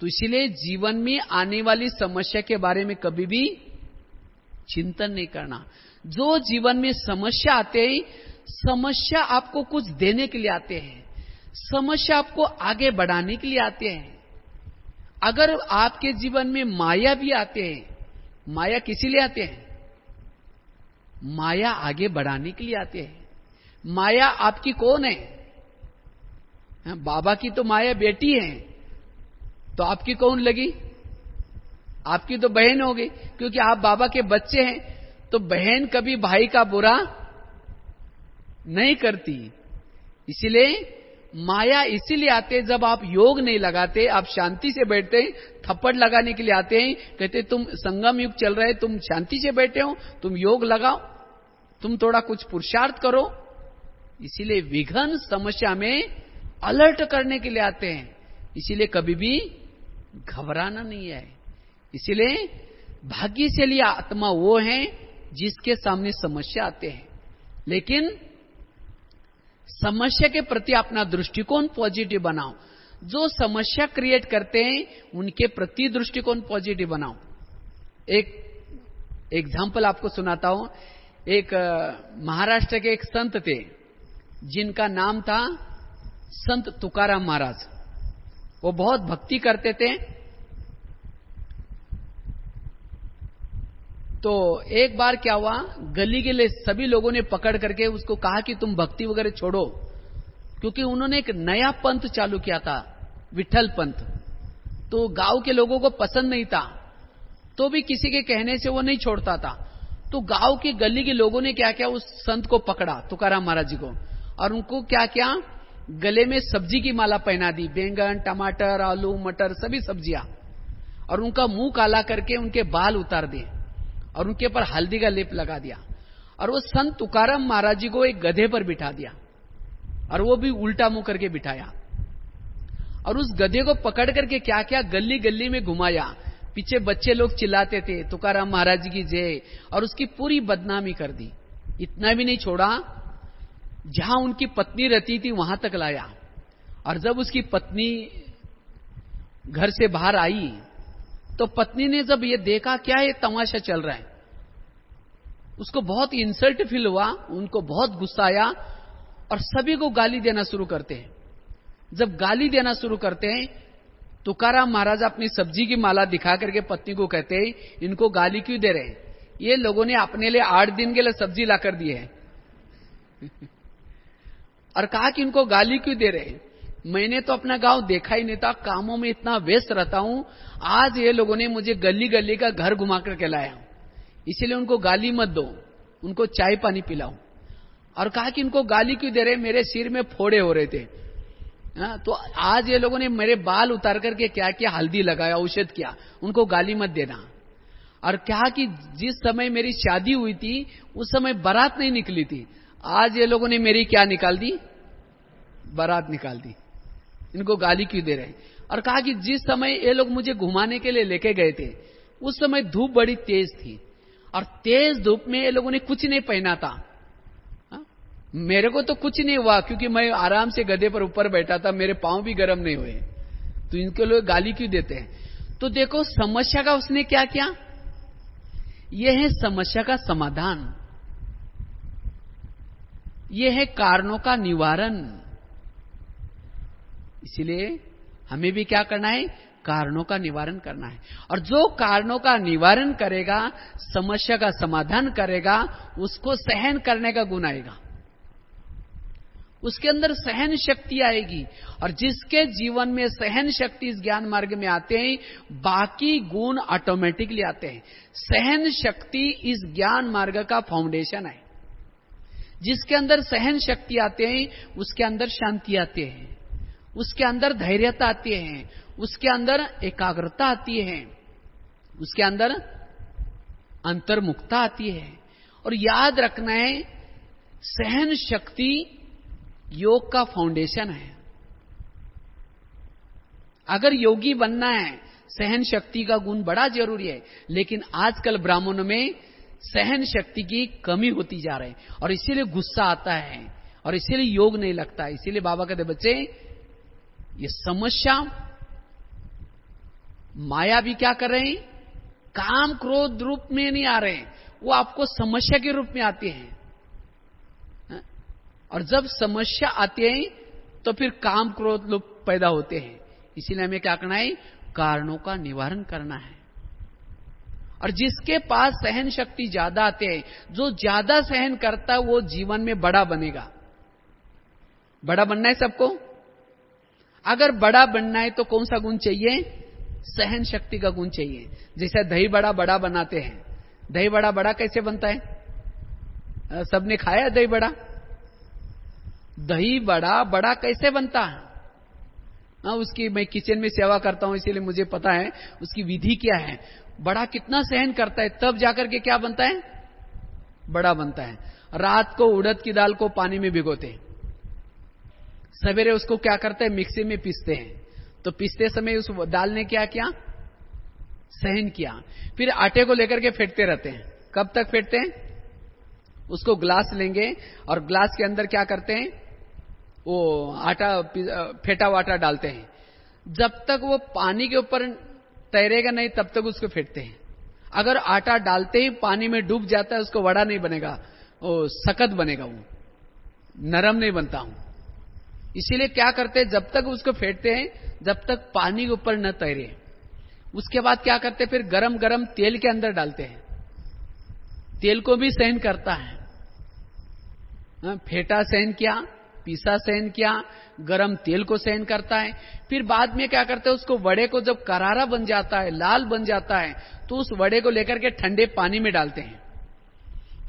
तो इसीलिए जीवन में आने वाली समस्या के बारे में कभी भी चिंतन नहीं करना। जो जीवन में समस्या आते हैं, समस्या आपको कुछ देने के लिए आते हैं, समस्या आपको आगे बढ़ाने के लिए आते हैं। अगर आपके जीवन में माया भी आते हैं, माया किसी लिए आते हैं? माया आगे बढ़ाने के लिए आते हैं। माया आपकी कौन है? बाबा की तो माया बेटी है, तो आपकी कौन लगी? आपकी तो बहन होगी, क्योंकि आप बाबा के बच्चे हैं। तो बहन कभी भाई का बुरा नहीं करती। इसीलिए माया इसीलिए आते, जब आप योग नहीं लगाते, आप शांति से बैठते, थप्पड़ लगाने के लिए आते हैं। कहते तुम संगम युग चल रहे, तुम शांति से बैठे हो, तुम योग लगाओ, तुम थोड़ा कुछ पुरुषार्थ करो। इसीलिए विघ्न समस्या में अलर्ट करने के लिए आते हैं। इसीलिए कभी भी घबराना नहीं है। इसीलिए भाग्यशाली आत्मा वो है जिसके सामने समस्या आते हैं, लेकिन समस्या के प्रति अपना दृष्टिकोण पॉजिटिव बनाओ। जो समस्या क्रिएट करते हैं उनके प्रति दृष्टिकोण पॉजिटिव बनाओ। एक एग्जाम्पल आपको सुनाता हूं। एक महाराष्ट्र के एक संत थे जिनका नाम था संत तुकाराम महाराज। वो बहुत भक्ति करते थे। तो एक बार क्या हुआ, गली गली सभी लोगों ने पकड़ करके उसको कहा कि तुम भक्ति वगैरह छोड़ो, क्योंकि उन्होंने एक नया पंथ चालू किया था, विठल पंथ। तो गांव के लोगों को पसंद नहीं था, तो भी किसी के कहने से वो नहीं छोड़ता था। तो गांव के गली के लोगों ने क्या किया, उस संत को पकड़ा, तुकाराम महाराज जी को, और उनको क्या किया, गले में सब्जी की माला पहना दी, बैंगन, टमाटर, आलू, मटर, सभी सब्जियां, और उनका मुंह काला करके उनके बाल उतार दिए और उनके ऊपर हल्दी का लेप लगा दिया। और वो संत तुकाराम महाराज जी को एक गधे पर बिठा दिया, और वो भी उल्टा मुंह करके बिठाया, और उस गधे को पकड़ करके क्या किया, गली गली में घुमाया। पीछे बच्चे लोग चिल्लाते थे तुकाराम महाराज जी की जय, और उसकी पूरी बदनामी कर दी। इतना भी नहीं छोड़ा, जहां उनकी पत्नी रहती थी वहां तक लाया। और जब उसकी पत्नी घर से बाहर आई तो पत्नी ने जब ये देखा क्या ये तमाशा चल रहा है, उसको बहुत इंसल्ट फील हुआ, उनको बहुत गुस्सा आया, और सभी को गाली देना शुरू करते हैं। जब गाली देना शुरू करते हैं, तुकाराम महाराज अपनी सब्जी की माला दिखा करके पत्नी को कहते हैं, इनको गाली क्यों दे रहे हैं? ये लोगों ने अपने लिए 8 दिन के लिए सब्जी ला कर दी है। और कहा कि इनको गाली क्यों दे रहे हैं? मैंने तो अपना गांव देखा ही नहीं था, कामों में इतना व्यस्त रहता हूं, आज ये लोगों ने मुझे गली गली का घर घुमा करके लाया, इसीलिए उनको गाली मत दो, उनको चाय पानी पिलाओ। और कहा कि इनको गाली क्यों दे रहे, मेरे सिर में फोड़े हो रहे थे, तो आज ये लोगों ने मेरे बाल उतार करके क्या किया, हल्दी लगाया, औषध किया, उनको गाली मत देना। और कहा कि जिस समय मेरी शादी हुई थी उस समय बारात नहीं निकली थी, आज ये लोगों ने मेरी क्या निकाल दी, बारात निकाल दी, इनको गाली क्यों दे रहे। और कहा कि जिस समय ये लोग मुझे घुमाने के लिए लेके गए थे उस समय धूप बड़ी तेज थी, और तेज धूप में ये लोगों ने कुछ नहीं पहना था। मेरे को तो कुछ नहीं हुआ क्योंकि मैं आराम से गधे पर ऊपर बैठा था, मेरे पांव भी गर्म नहीं हुए, तो इनके लोग गाली क्यों देते हैं। तो देखो समस्या का उसने क्या किया, यह है समस्या का समाधान, यह है कारणों का निवारण। इसीलिए हमें भी क्या करना है, कारणों का निवारण करना है। और जो कारणों का निवारण करेगा, समस्या का समाधान करेगा, उसको सहन करने का गुण आएगा, उसके अंदर सहन शक्ति आएगी। और जिसके जीवन में सहन शक्ति इस ज्ञान मार्ग में आते हैं, बाकी गुण ऑटोमेटिकली आते हैं। सहन शक्ति इस ज्ञान मार्ग का फाउंडेशन है। जिसके अंदर सहन शक्ति आते हैं उसके अंदर शांति आती है, उसके अंदर धैर्यता आती है, उसके अंदर एकाग्रता आती है, उसके अंदर अंतर्मुखता आती है। और याद रखना है, सहन शक्ति योग का फाउंडेशन है। अगर योगी बनना है, सहन शक्ति का गुण बड़ा जरूरी है, लेकिन आजकल ब्राह्मणों में सहन शक्ति की कमी होती जा रही है, और इसीलिए गुस्सा आता है, और इसीलिए योग नहीं लगता। इसीलिए बाबा कहते बच्चे, ये समस्या माया भी क्या कर रहे हैं, काम क्रोध रूप में नहीं आ रहे हैं, वो आपको समस्या के रूप में आते हैं। और जब समस्या आती है तो फिर काम क्रोध लोग पैदा होते हैं। इसीलिए हमें क्या करना है, कारणों का निवारण करना है। और जिसके पास सहन शक्ति ज्यादा आते हैं, जो ज्यादा सहन करता है, वो जीवन में बड़ा बनेगा। बड़ा बनना है सबको। अगर बड़ा बनना है तो कौन सा गुण चाहिए, सहन शक्ति का गुण चाहिए। जैसे दही बड़ा बड़ा बनाते हैं, दही बड़ा बड़ा कैसे बनता है, सबने खाया दही बड़ा। दही बड़ा बड़ा कैसे बनता है, उसकी मैं किचन में सेवा करता हूं, इसीलिए मुझे पता है उसकी विधि क्या है। बड़ा कितना सहन करता है, तब जाकर के क्या बनता है, बड़ा बनता है। रात को उड़द की दाल को पानी में भिगोते हैं, सवेरे उसको क्या करते हैं, मिक्सी में पीसते हैं। तो पीसते समय उस दाल ने क्या किया, सहन किया। फिर आटे को लेकर के फेंटते रहते हैं। कब तक फेंटते हैं, उसको ग्लास लेंगे और ग्लास के अंदर क्या करते हैं, वो आटा फेंटा हुआ आटा डालते हैं। जब तक वो पानी के ऊपर तैरेगा नहीं तब तक उसको फेंटते हैं। अगर आटा डालते ही पानी में डूब जाता है, उसको वड़ा नहीं बनेगा, वो सख्त बनेगा, वो नरम नहीं बनता हूं। इसीलिए क्या करते हैं, जब तक उसको फेंटते हैं जब तक पानी के ऊपर न तैरे। उसके बाद क्या करते हैं, फिर गरम गरम तेल के अंदर डालते हैं। तेल को भी सहन करता है, फेंटा सहन किया, पीसा सहन किया, गरम तेल को सहन करता है। फिर बाद में क्या करते हैं, उसको वड़े को जब करारा बन जाता है, लाल बन जाता है, तो उस वड़े को लेकर के ठंडे पानी में डालते हैं।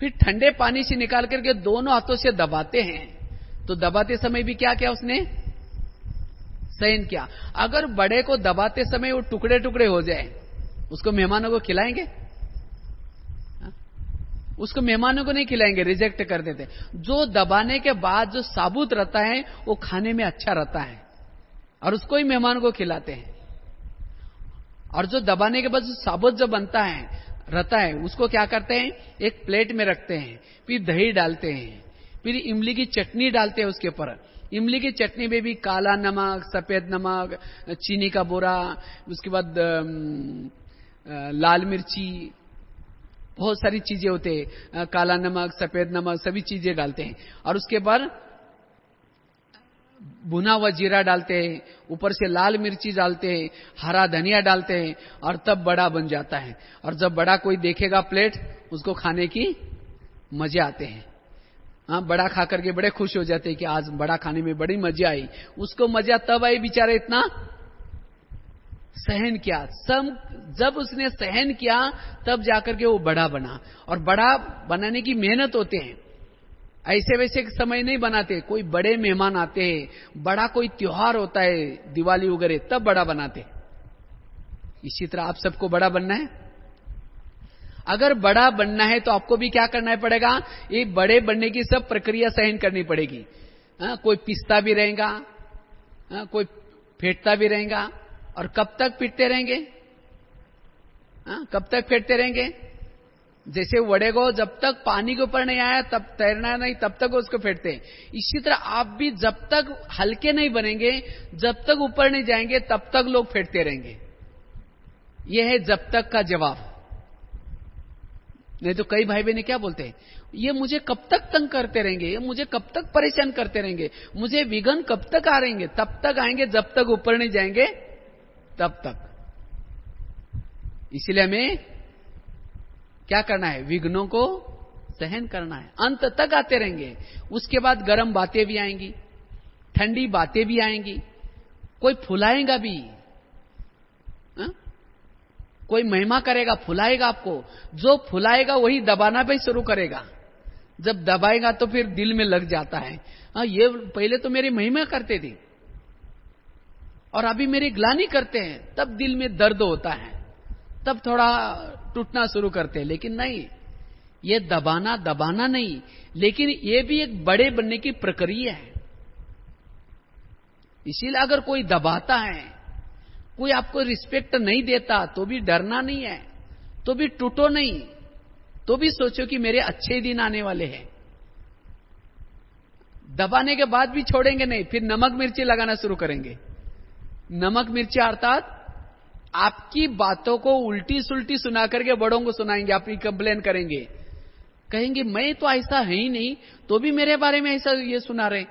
फिर ठंडे पानी से निकाल करके दोनों हाथों से दबाते हैं। तो दबाते समय भी क्या किया, उसने सहन किया। अगर वड़े को दबाते समय वो टुकड़े टुकड़े हो जाए, उसको मेहमानों को खिलाएंगे, उसको मेहमानों को नहीं खिलाएंगे, रिजेक्ट कर देते। जो दबाने के बाद जो साबुत रहता है वो खाने में अच्छा रहता है और उसको ही मेहमानों को खिलाते हैं। और जो दबाने के बाद जो साबुत जो बनता है रहता है, उसको क्या करते हैं, एक प्लेट में रखते हैं, फिर दही डालते हैं, फिर इमली की चटनी डालते हैं उसके ऊपर। इमली की चटनी में भी काला नमक, सफेद नमक, चीनी का बोरा, उसके बाद लाल मिर्ची, बहुत सारी चीजें होते हैं, काला नमक, सफेद नमक, सभी चीजें डालते हैं। और उसके बाद भुना हुआ जीरा डालते हैं, ऊपर से लाल मिर्ची डालते हैं, हरा धनिया डालते हैं, और तब बड़ा बन जाता है। और जब बड़ा कोई देखेगा प्लेट, उसको खाने की मजे आते हैं। हाँ, बड़ा खा करके बड़े खुश हो जाते हैं कि आज बड़ा खाने में बड़ी मजा आई। उसको मजा तब आई, बेचारे इतना सहन किया। जब उसने सहन किया तब जाकर के वो बड़ा बना। और बड़ा बनाने की मेहनत होते हैं, ऐसे वैसे समय नहीं बनाते। कोई बड़े मेहमान आते हैं, बड़ा कोई त्योहार होता है, दिवाली वगैरह, तब बड़ा बनाते। इसी तरह आप सबको बड़ा बनना है। अगर बड़ा बनना है तो आपको भी क्या करना पड़ेगा, ये बड़े बनने की सब प्रक्रिया सहन करनी पड़ेगी। कोई पिसता भी रहेगा, कोई फेंटता भी रहेगा। और कब तक पीटते रहेंगे, कब तक फेंटते रहेंगे। जैसे वड़े को जब तक पानी के ऊपर नहीं आया, तब तैरना नहीं, तब तक उसको फेंटते हैं। इसी तरह आप भी जब तक हल्के नहीं बनेंगे, जब तक ऊपर नहीं जाएंगे, तब तक लोग फेंटते रहेंगे। यह है जब तक का जवाब। नहीं तो कई भाई बहन क्या बोलते हैं, ये मुझे कब तक तंग करते रहेंगे, ये मुझे कब तक परेशान करते रहेंगे, मुझे विघ्न कब तक आ रहेंगे। तब तक आएंगे जब तक ऊपर नहीं जाएंगे, तब तक। इसलिए हमें क्या करना है, विघ्नों को सहन करना है, अंत तक आते रहेंगे। उसके बाद गर्म बातें भी आएंगी, ठंडी बातें भी आएंगी, कोई फुलाएगा भी, कोई महिमा करेगा, फुलाएगा आपको। जो फुलाएगा वही दबाना भी शुरू करेगा। जब दबाएगा तो फिर दिल में लग जाता है, हाँ ये पहले तो मेरी महिमा करते थे और अभी मेरी ग्लानि करते हैं, तब दिल में दर्द होता है, तब थोड़ा टूटना शुरू करते हैं। लेकिन नहीं, ये दबाना नहीं, लेकिन ये भी एक बड़े बनने की प्रक्रिया है। इसीलिए अगर कोई दबाता है, कोई आपको रिस्पेक्ट नहीं देता, तो भी डरना नहीं है, तो भी टूटो नहीं, तो भी सोचो कि मेरे अच्छे दिन आने वाले हैं। दबाने के बाद भी छोड़ेंगे नहीं, फिर नमक मिर्ची लगाना शुरू करेंगे। नमक मिर्ची अर्थात आपकी बातों को उल्टी सुल्टी सुना करके बड़ों को सुनाएंगे, अपनी कंप्लेन करेंगे, कहेंगे मैं तो ऐसा है ही नहीं, तो भी मेरे बारे में ऐसा ये सुना रहे,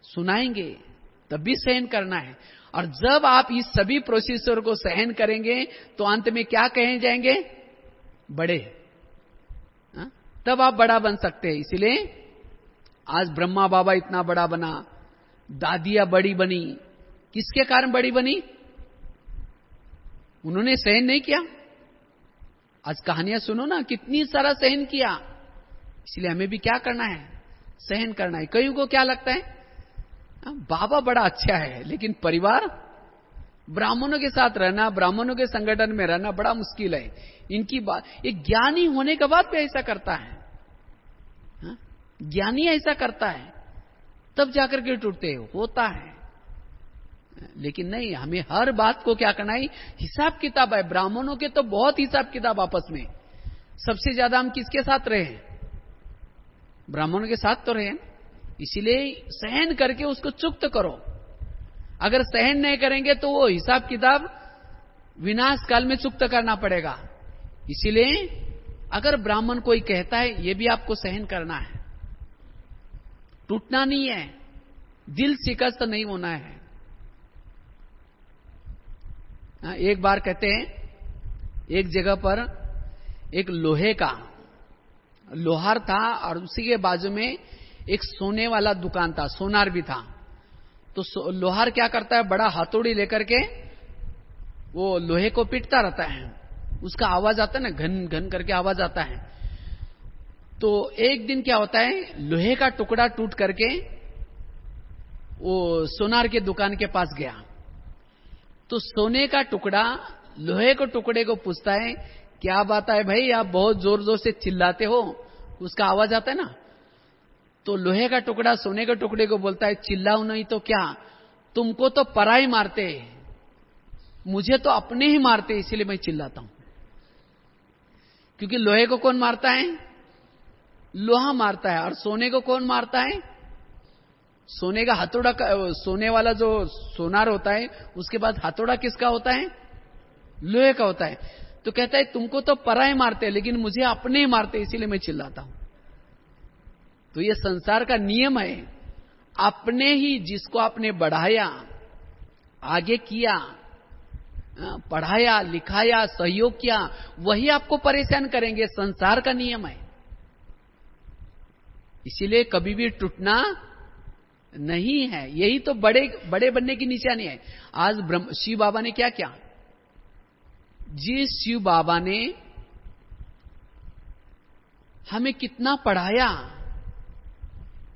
सुनाएंगे, तब भी सहन करना है। और जब आप इस सभी प्रोसेसर को सहन करेंगे तो अंत में क्या कहे जाएंगे? बड़े। तब आप बड़ा बन सकते हैं। इसलिए आज ब्रह्मा बाबा इतना बड़ा बना, दादियां बड़ी बनी, किसके कारण बड़ी बनी? उन्होंने सहन नहीं किया। आज कहानियां सुनो ना, कितनी सारा सहन किया। इसलिए हमें भी क्या करना है? सहन करना है। कईयों को क्या लगता है, बाबा बड़ा अच्छा है, लेकिन परिवार, ब्राह्मणों के साथ रहना, ब्राह्मणों के संगठन में रहना बड़ा मुश्किल है। इनकी बात, एक ज्ञानी होने के बाद भी ऐसा करता है, ज्ञानी ऐसा करता है, तब जाकर के टूटते होता है। लेकिन नहीं, हमें हर बात को क्या करना है? हिसाब किताब है। ब्राह्मणों के तो बहुत हिसाब किताब आपस में। सबसे ज्यादा हम किसके साथ रहे? ब्राह्मणों के साथ तो रहे। इसीलिए सहन करके उसको चुक्त करो। अगर सहन नहीं करेंगे तो वो हिसाब किताब विनाश काल में चुक्त करना पड़ेगा। इसीलिए अगर ब्राह्मण कोई कहता है, ये भी आपको सहन करना है, टूटना नहीं है, दिल शिकस्त नहीं होना है। एक बार कहते हैं, एक जगह पर एक लोहे का लोहार था और उसी के बाजू में एक सोने वाला दुकान था, सोनार भी था। तो लोहार क्या करता है, बड़ा हथौड़ी लेकर के वो लोहे को पीटता रहता है। उसका आवाज आता है ना, घन घन करके आवाज आता है। तो एक दिन क्या होता है, लोहे का टुकड़ा टूट करके वो सोनार के दुकान के पास गया। तो सोने का टुकड़ा लोहे के टुकड़े को पूछता है, क्या बात है भाई, आप बहुत जोर जोर से चिल्लाते हो, उसका आवाज आता है ना। तो लोहे का टुकड़ा सोने के टुकड़े को बोलता है, चिल्लाओ नहीं तो क्या, तुमको तो पराई मारते, मुझे तो अपने ही मारते, इसीलिए मैं चिल्लाता हूं। क्योंकि लोहे को कौन मारता है? लोहा मारता है। और सोने को कौन मारता है? सोने का हथौड़ा। सोने वाला जो सोनार होता है, उसके बाद हथौड़ा किसका होता है? लोहे का होता है। तो कहता है तुमको तो पराए मारते, लेकिन मुझे अपने ही मारते, इसीलिए मैं चिल्लाता हूं। तो ये संसार का नियम है। अपने ही, जिसको आपने बढ़ाया, आगे किया, पढ़ाया, लिखाया, सहयोग किया, वही आपको परेशान करेंगे। संसार का नियम है। इसीलिए कभी भी टूटना नहीं है। यही तो बड़े बड़े बनने की निशानी है। आज शिव बाबा ने क्या किया? जिस शिव बाबा ने हमें कितना पढ़ाया,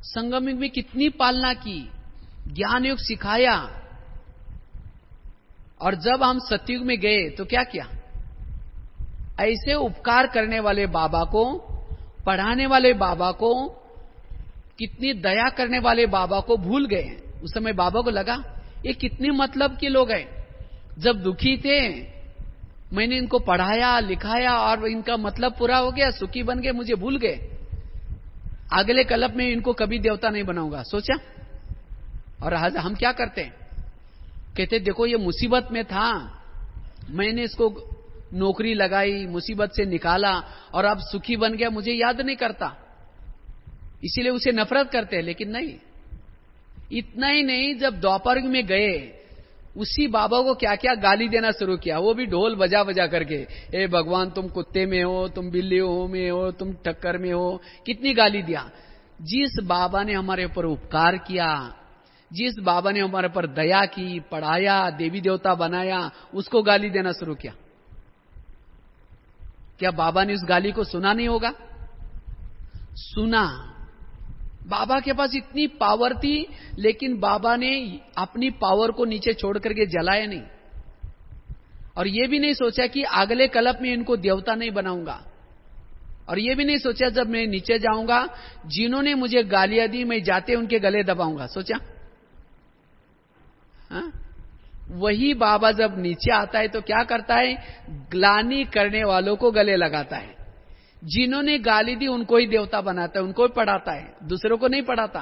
संगम युग में कितनी पालना की, ज्ञान योग सिखाया, और जब हम सतयुग में गए तो क्या किया? ऐसे उपकार करने वाले बाबा को, पढ़ाने वाले बाबा को, कितनी दया करने वाले बाबा को भूल गए। उस समय बाबा को लगा ये कितने मतलब के लोग हैं। जब दुखी थे मैंने इनको पढ़ाया, लिखाया और इनका मतलब पूरा हो गया, सुखी बन गए, मुझे भूल गए। अगले कल्प में इनको कभी देवता नहीं बनाऊंगा, सोचा। और आज हम क्या करते हैं? कहते देखो ये मुसीबत में था, मैंने इसको नौकरी लगाई, मुसीबत से निकाला और अब सुखी बन गया, मुझे याद नहीं करता, इसीलिए उसे नफरत करते हैं। लेकिन नहीं, इतना ही नहीं, जब द्वापर युग में गए उसी बाबा को क्या क्या गाली देना शुरू किया, वो भी ढोल बजा बजा करके, ए भगवान तुम कुत्ते में हो, तुम बिल्ली हो में हो, तुम टक्कर में हो, कितनी गाली दिया। जिस बाबा ने हमारे ऊपर उपकार किया, जिस बाबा ने हमारे ऊपर दया की, पढ़ाया, देवी देवता बनाया, उसको गाली देना शुरू किया। क्या बाबा ने उस गाली को सुना नहीं होगा? सुना। बाबा के पास इतनी पावर थी, लेकिन बाबा ने अपनी पावर को नीचे छोड़ करके जलाया नहीं, और यह भी नहीं सोचा कि अगले कल्प में इनको देवता नहीं बनाऊंगा, और यह भी नहीं सोचा जब मैं नीचे जाऊंगा, जिन्होंने मुझे गालियां दी मैं जाते उनके गले दबाऊंगा। सोचा? वही बाबा जब नीचे आता है तो क्या करता है? ग्लानि करने वालों को गले लगाता है। जिन्होंने गाली दी उनको ही देवता बनाता है, उनको ही पढ़ाता है, दूसरों को नहीं पढ़ाता।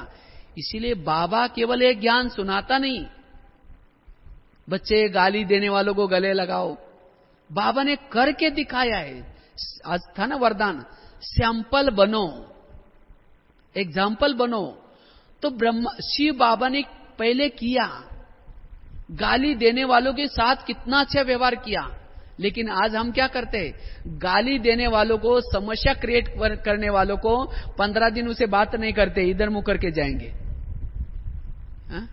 इसीलिए बाबा केवल एक ज्ञान सुनाता नहीं, बच्चे गाली देने वालों को गले लगाओ। बाबा ने करके दिखाया है। आज था ना वरदान, सैंपल बनो, एग्जाम्पल बनो। तो शिव बाबा ने पहले किया, गाली देने वालों के साथ कितना अच्छा व्यवहार किया। लेकिन आज हम क्या करते हैं, गाली देने वालों को, समस्या क्रिएट करने वालों को 15 दिन उसे बात नहीं करते, इधर मुंह करके जाएंगे। हा?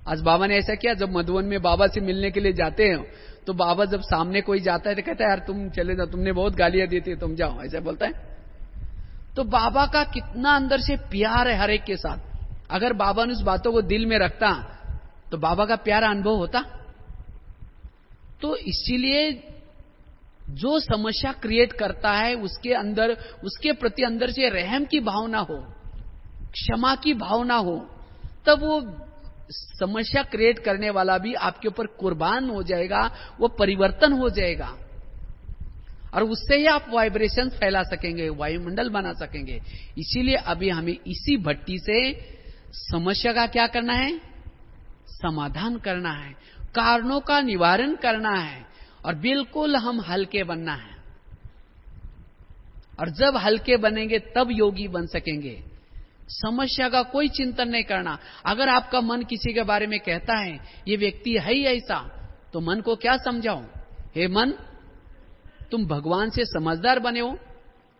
आज बाबा ने ऐसा किया, जब मधुवन में बाबा से मिलने के लिए जाते हैं तो बाबा जब सामने कोई जाता है तो कहता है यार तुम चले जाओ, तुमने बहुत गालियां दी थी, तुम जाओ, ऐसा बोलता है। तो बाबा का कितना अंदर से प्यार है हर एक के साथ। अगर बाबा ने उस बातों को दिल में रखता तो बाबा का प्यारा अनुभव होता। तो इसीलिए जो समस्या क्रिएट करता है उसके अंदर, उसके प्रति अंदर से रहम की भावना हो, क्षमा की भावना हो, तब वो समस्या क्रिएट करने वाला भी आपके ऊपर कुर्बान हो जाएगा, वो परिवर्तन हो जाएगा और उससे ही आप वाइब्रेशन फैला सकेंगे, वायुमंडल बना सकेंगे। इसीलिए अभी हमें इसी भट्टी से समस्या का क्या करना है, समाधान करना है, कारणों का निवारण करना है और बिल्कुल हम हल्के बनना है। और जब हल्के बनेंगे तब योगी बन सकेंगे। समस्या का कोई चिंतन नहीं करना। अगर आपका मन किसी के बारे में कहता है ये व्यक्ति है ही ऐसा, तो मन को क्या समझाओ, हे मन तुम भगवान से समझदार बने हो।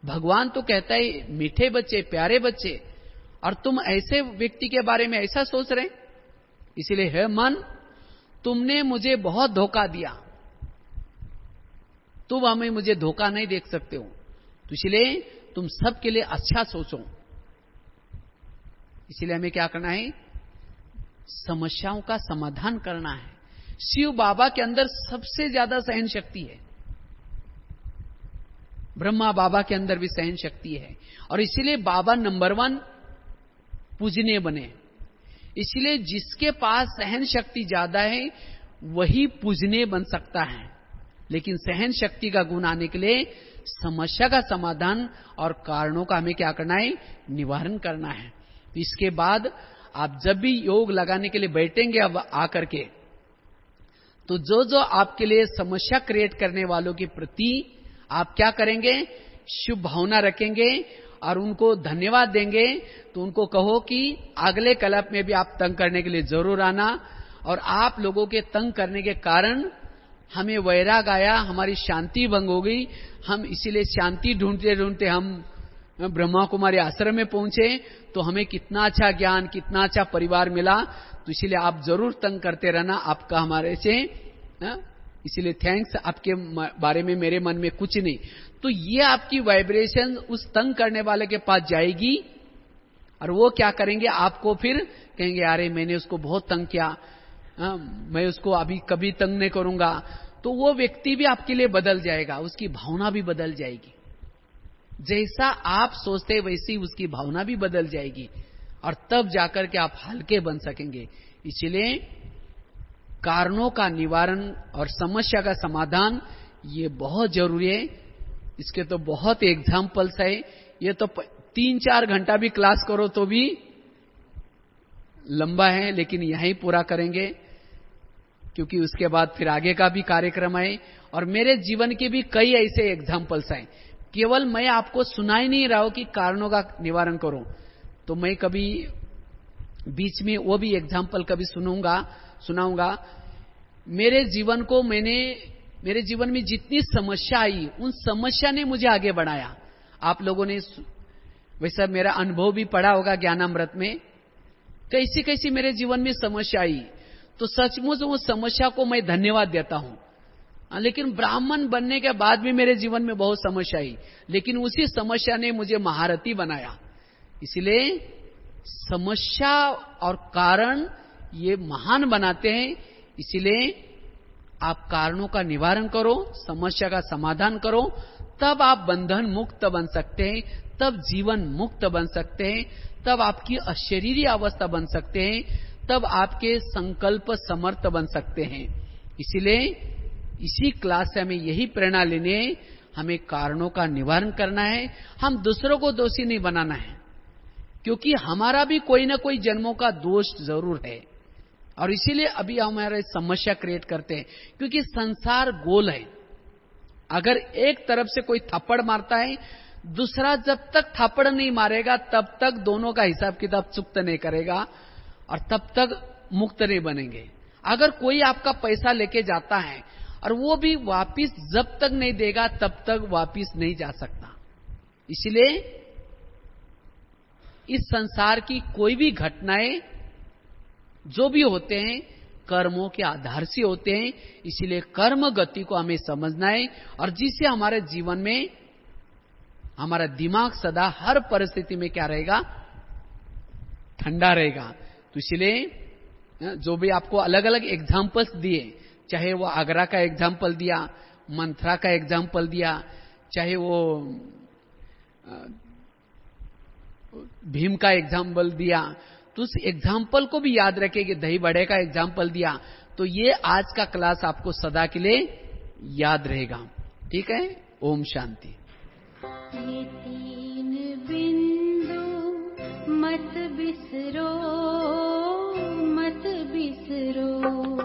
भगवान तो कहता है मीठे बच्चे, प्यारे बच्चे, और तुम ऐसे व्यक्ति के बारे में ऐसा सोच रहे। इसलिए हे मन, तुमने मुझे बहुत धोखा दिया, तुम हमें मुझे धोखा नहीं देख सकते हो, तो इसलिए तुम सबके लिए अच्छा सोचो। इसलिए हमें क्या करना है, समस्याओं का समाधान करना है। शिव बाबा के अंदर सबसे ज्यादा सहन शक्ति है, ब्रह्मा बाबा के अंदर भी सहन शक्ति है, और इसीलिए बाबा नंबर 1 पूजनीय बने। इसलिए जिसके पास सहन शक्ति ज्यादा है वही पूजनीय बन सकता है। लेकिन सहन शक्ति का गुण आने के लिए समस्या का समाधान और कारणों का हमें क्या करना है, निवारण करना है। इसके बाद आप जब भी योग लगाने के लिए बैठेंगे अब आकर के, तो जो जो आपके लिए समस्या क्रिएट करने वालों के प्रति आप क्या करेंगे, शुभ भावना रखेंगे और उनको धन्यवाद देंगे। तो उनको कहो कि अगले कल्प में भी आप तंग करने के लिए जरूर आना, और आप लोगों के तंग करने के कारण हमें वैराग आया, हमारी शांति भंग हो गई, हम इसीलिए शांति ढूंढते ढूंढते हम ब्रह्मा कुमारी आश्रम में पहुंचे। तो हमें कितना अच्छा ज्ञान, कितना अच्छा परिवार मिला। तो इसीलिए आप जरूर तंग करते रहना, आपका हमारे से, इसीलिए थैंक्स, आपके बारे में मेरे मन में कुछ नहीं। तो ये आपकी वाइब्रेशन उस तंग करने वाले के पास जाएगी और वो क्या करेंगे, आपको फिर कहेंगे अरे मैंने उसको बहुत तंग किया, मैं उसको अभी कभी तंग नहीं करूंगा। तो वो व्यक्ति भी आपके लिए बदल जाएगा, उसकी भावना भी बदल जाएगी। जैसा आप सोचते वैसी उसकी भावना भी बदल जाएगी, और तब जाकर के आप हल्के बन सकेंगे। इसलिए कारणों का निवारण और समस्या का समाधान ये बहुत जरूरी है। इसके तो बहुत एग्जाम्पल्स है, ये तो 3-4 घंटा भी क्लास करो तो भी लंबा है, लेकिन यहीं पूरा करेंगे क्योंकि उसके बाद फिर आगे का भी कार्यक्रम है। और मेरे जीवन के भी कई ऐसे एग्जाम्पल्स हैं। केवल मैं आपको सुना ही नहीं रहा हूं कि कारणों का निवारण करो, तो मैं कभी बीच में वो भी एग्जाम्पल कभी सुनाऊंगा। मेरे जीवन को मेरे जीवन में जितनी समस्या आई, उन समस्या ने मुझे आगे बढ़ाया। आप लोगों ने वैसा मेरा अनुभव भी पढ़ा होगा ज्ञानामृत में, कैसी कैसी मेरे जीवन में समस्या आई। तो सचमुच उस समस्या को मैं धन्यवाद देता हूं। लेकिन ब्राह्मण बनने के बाद भी मेरे जीवन में बहुत समस्या आई, लेकिन उसी समस्या ने मुझे महारथी बनाया। इसलिए समस्या और कारण ये महान बनाते हैं। इसीलिए आप कारणों का निवारण करो, समस्या का समाधान करो, तब आप बंधन मुक्त बन सकते हैं, तब जीवन मुक्त बन सकते हैं, तब आपकी अशरीरी अवस्था बन सकते हैं, तब आपके संकल्प समर्थ बन सकते हैं। इसीलिए इसी क्लास से हमें यही प्रेरणा लेनी है, हमें कारणों का निवारण करना है। हम दूसरों को दोषी नहीं बनाना है, क्योंकि हमारा भी कोई ना कोई जन्मों का दोष जरूर है। और इसीलिए अभी हमारे समस्या क्रिएट करते हैं, क्योंकि संसार गोल है। अगर एक तरफ से कोई थप्पड़ मारता है, दूसरा जब तक थप्पड़ नहीं मारेगा तब तक दोनों का हिसाब किताब चुकता नहीं करेगा और तब तक मुक्त नहीं बनेंगे। अगर कोई आपका पैसा लेके जाता है और वो भी वापिस जब तक नहीं देगा तब तक वापिस नहीं जा सकता। इसलिए इस संसार की कोई भी घटनाएं जो भी होते हैं कर्मों के आधार से होते हैं। इसलिए कर्म गति को हमें समझना है और जिससे हमारे जीवन में हमारा दिमाग सदा हर परिस्थिति में क्या रहेगा, ठंडा रहेगा। तो इसलिए जो भी आपको अलग अलग एग्जाम्पल्स दिए, चाहे वो आगरा का एग्जाम्पल दिया, मंथरा का एग्जाम्पल दिया, चाहे वो भीम का एग्जाम्पल दिया, तो उस एग्जाम्पल को भी याद रखें कि दही बड़े का एग्जाम्पल दिया, तो ये आज का क्लास आपको सदा के लिए याद रहेगा। ठीक है, ओम शांति। ये तीन बिंदु मत बिसरो, मत बिसरो।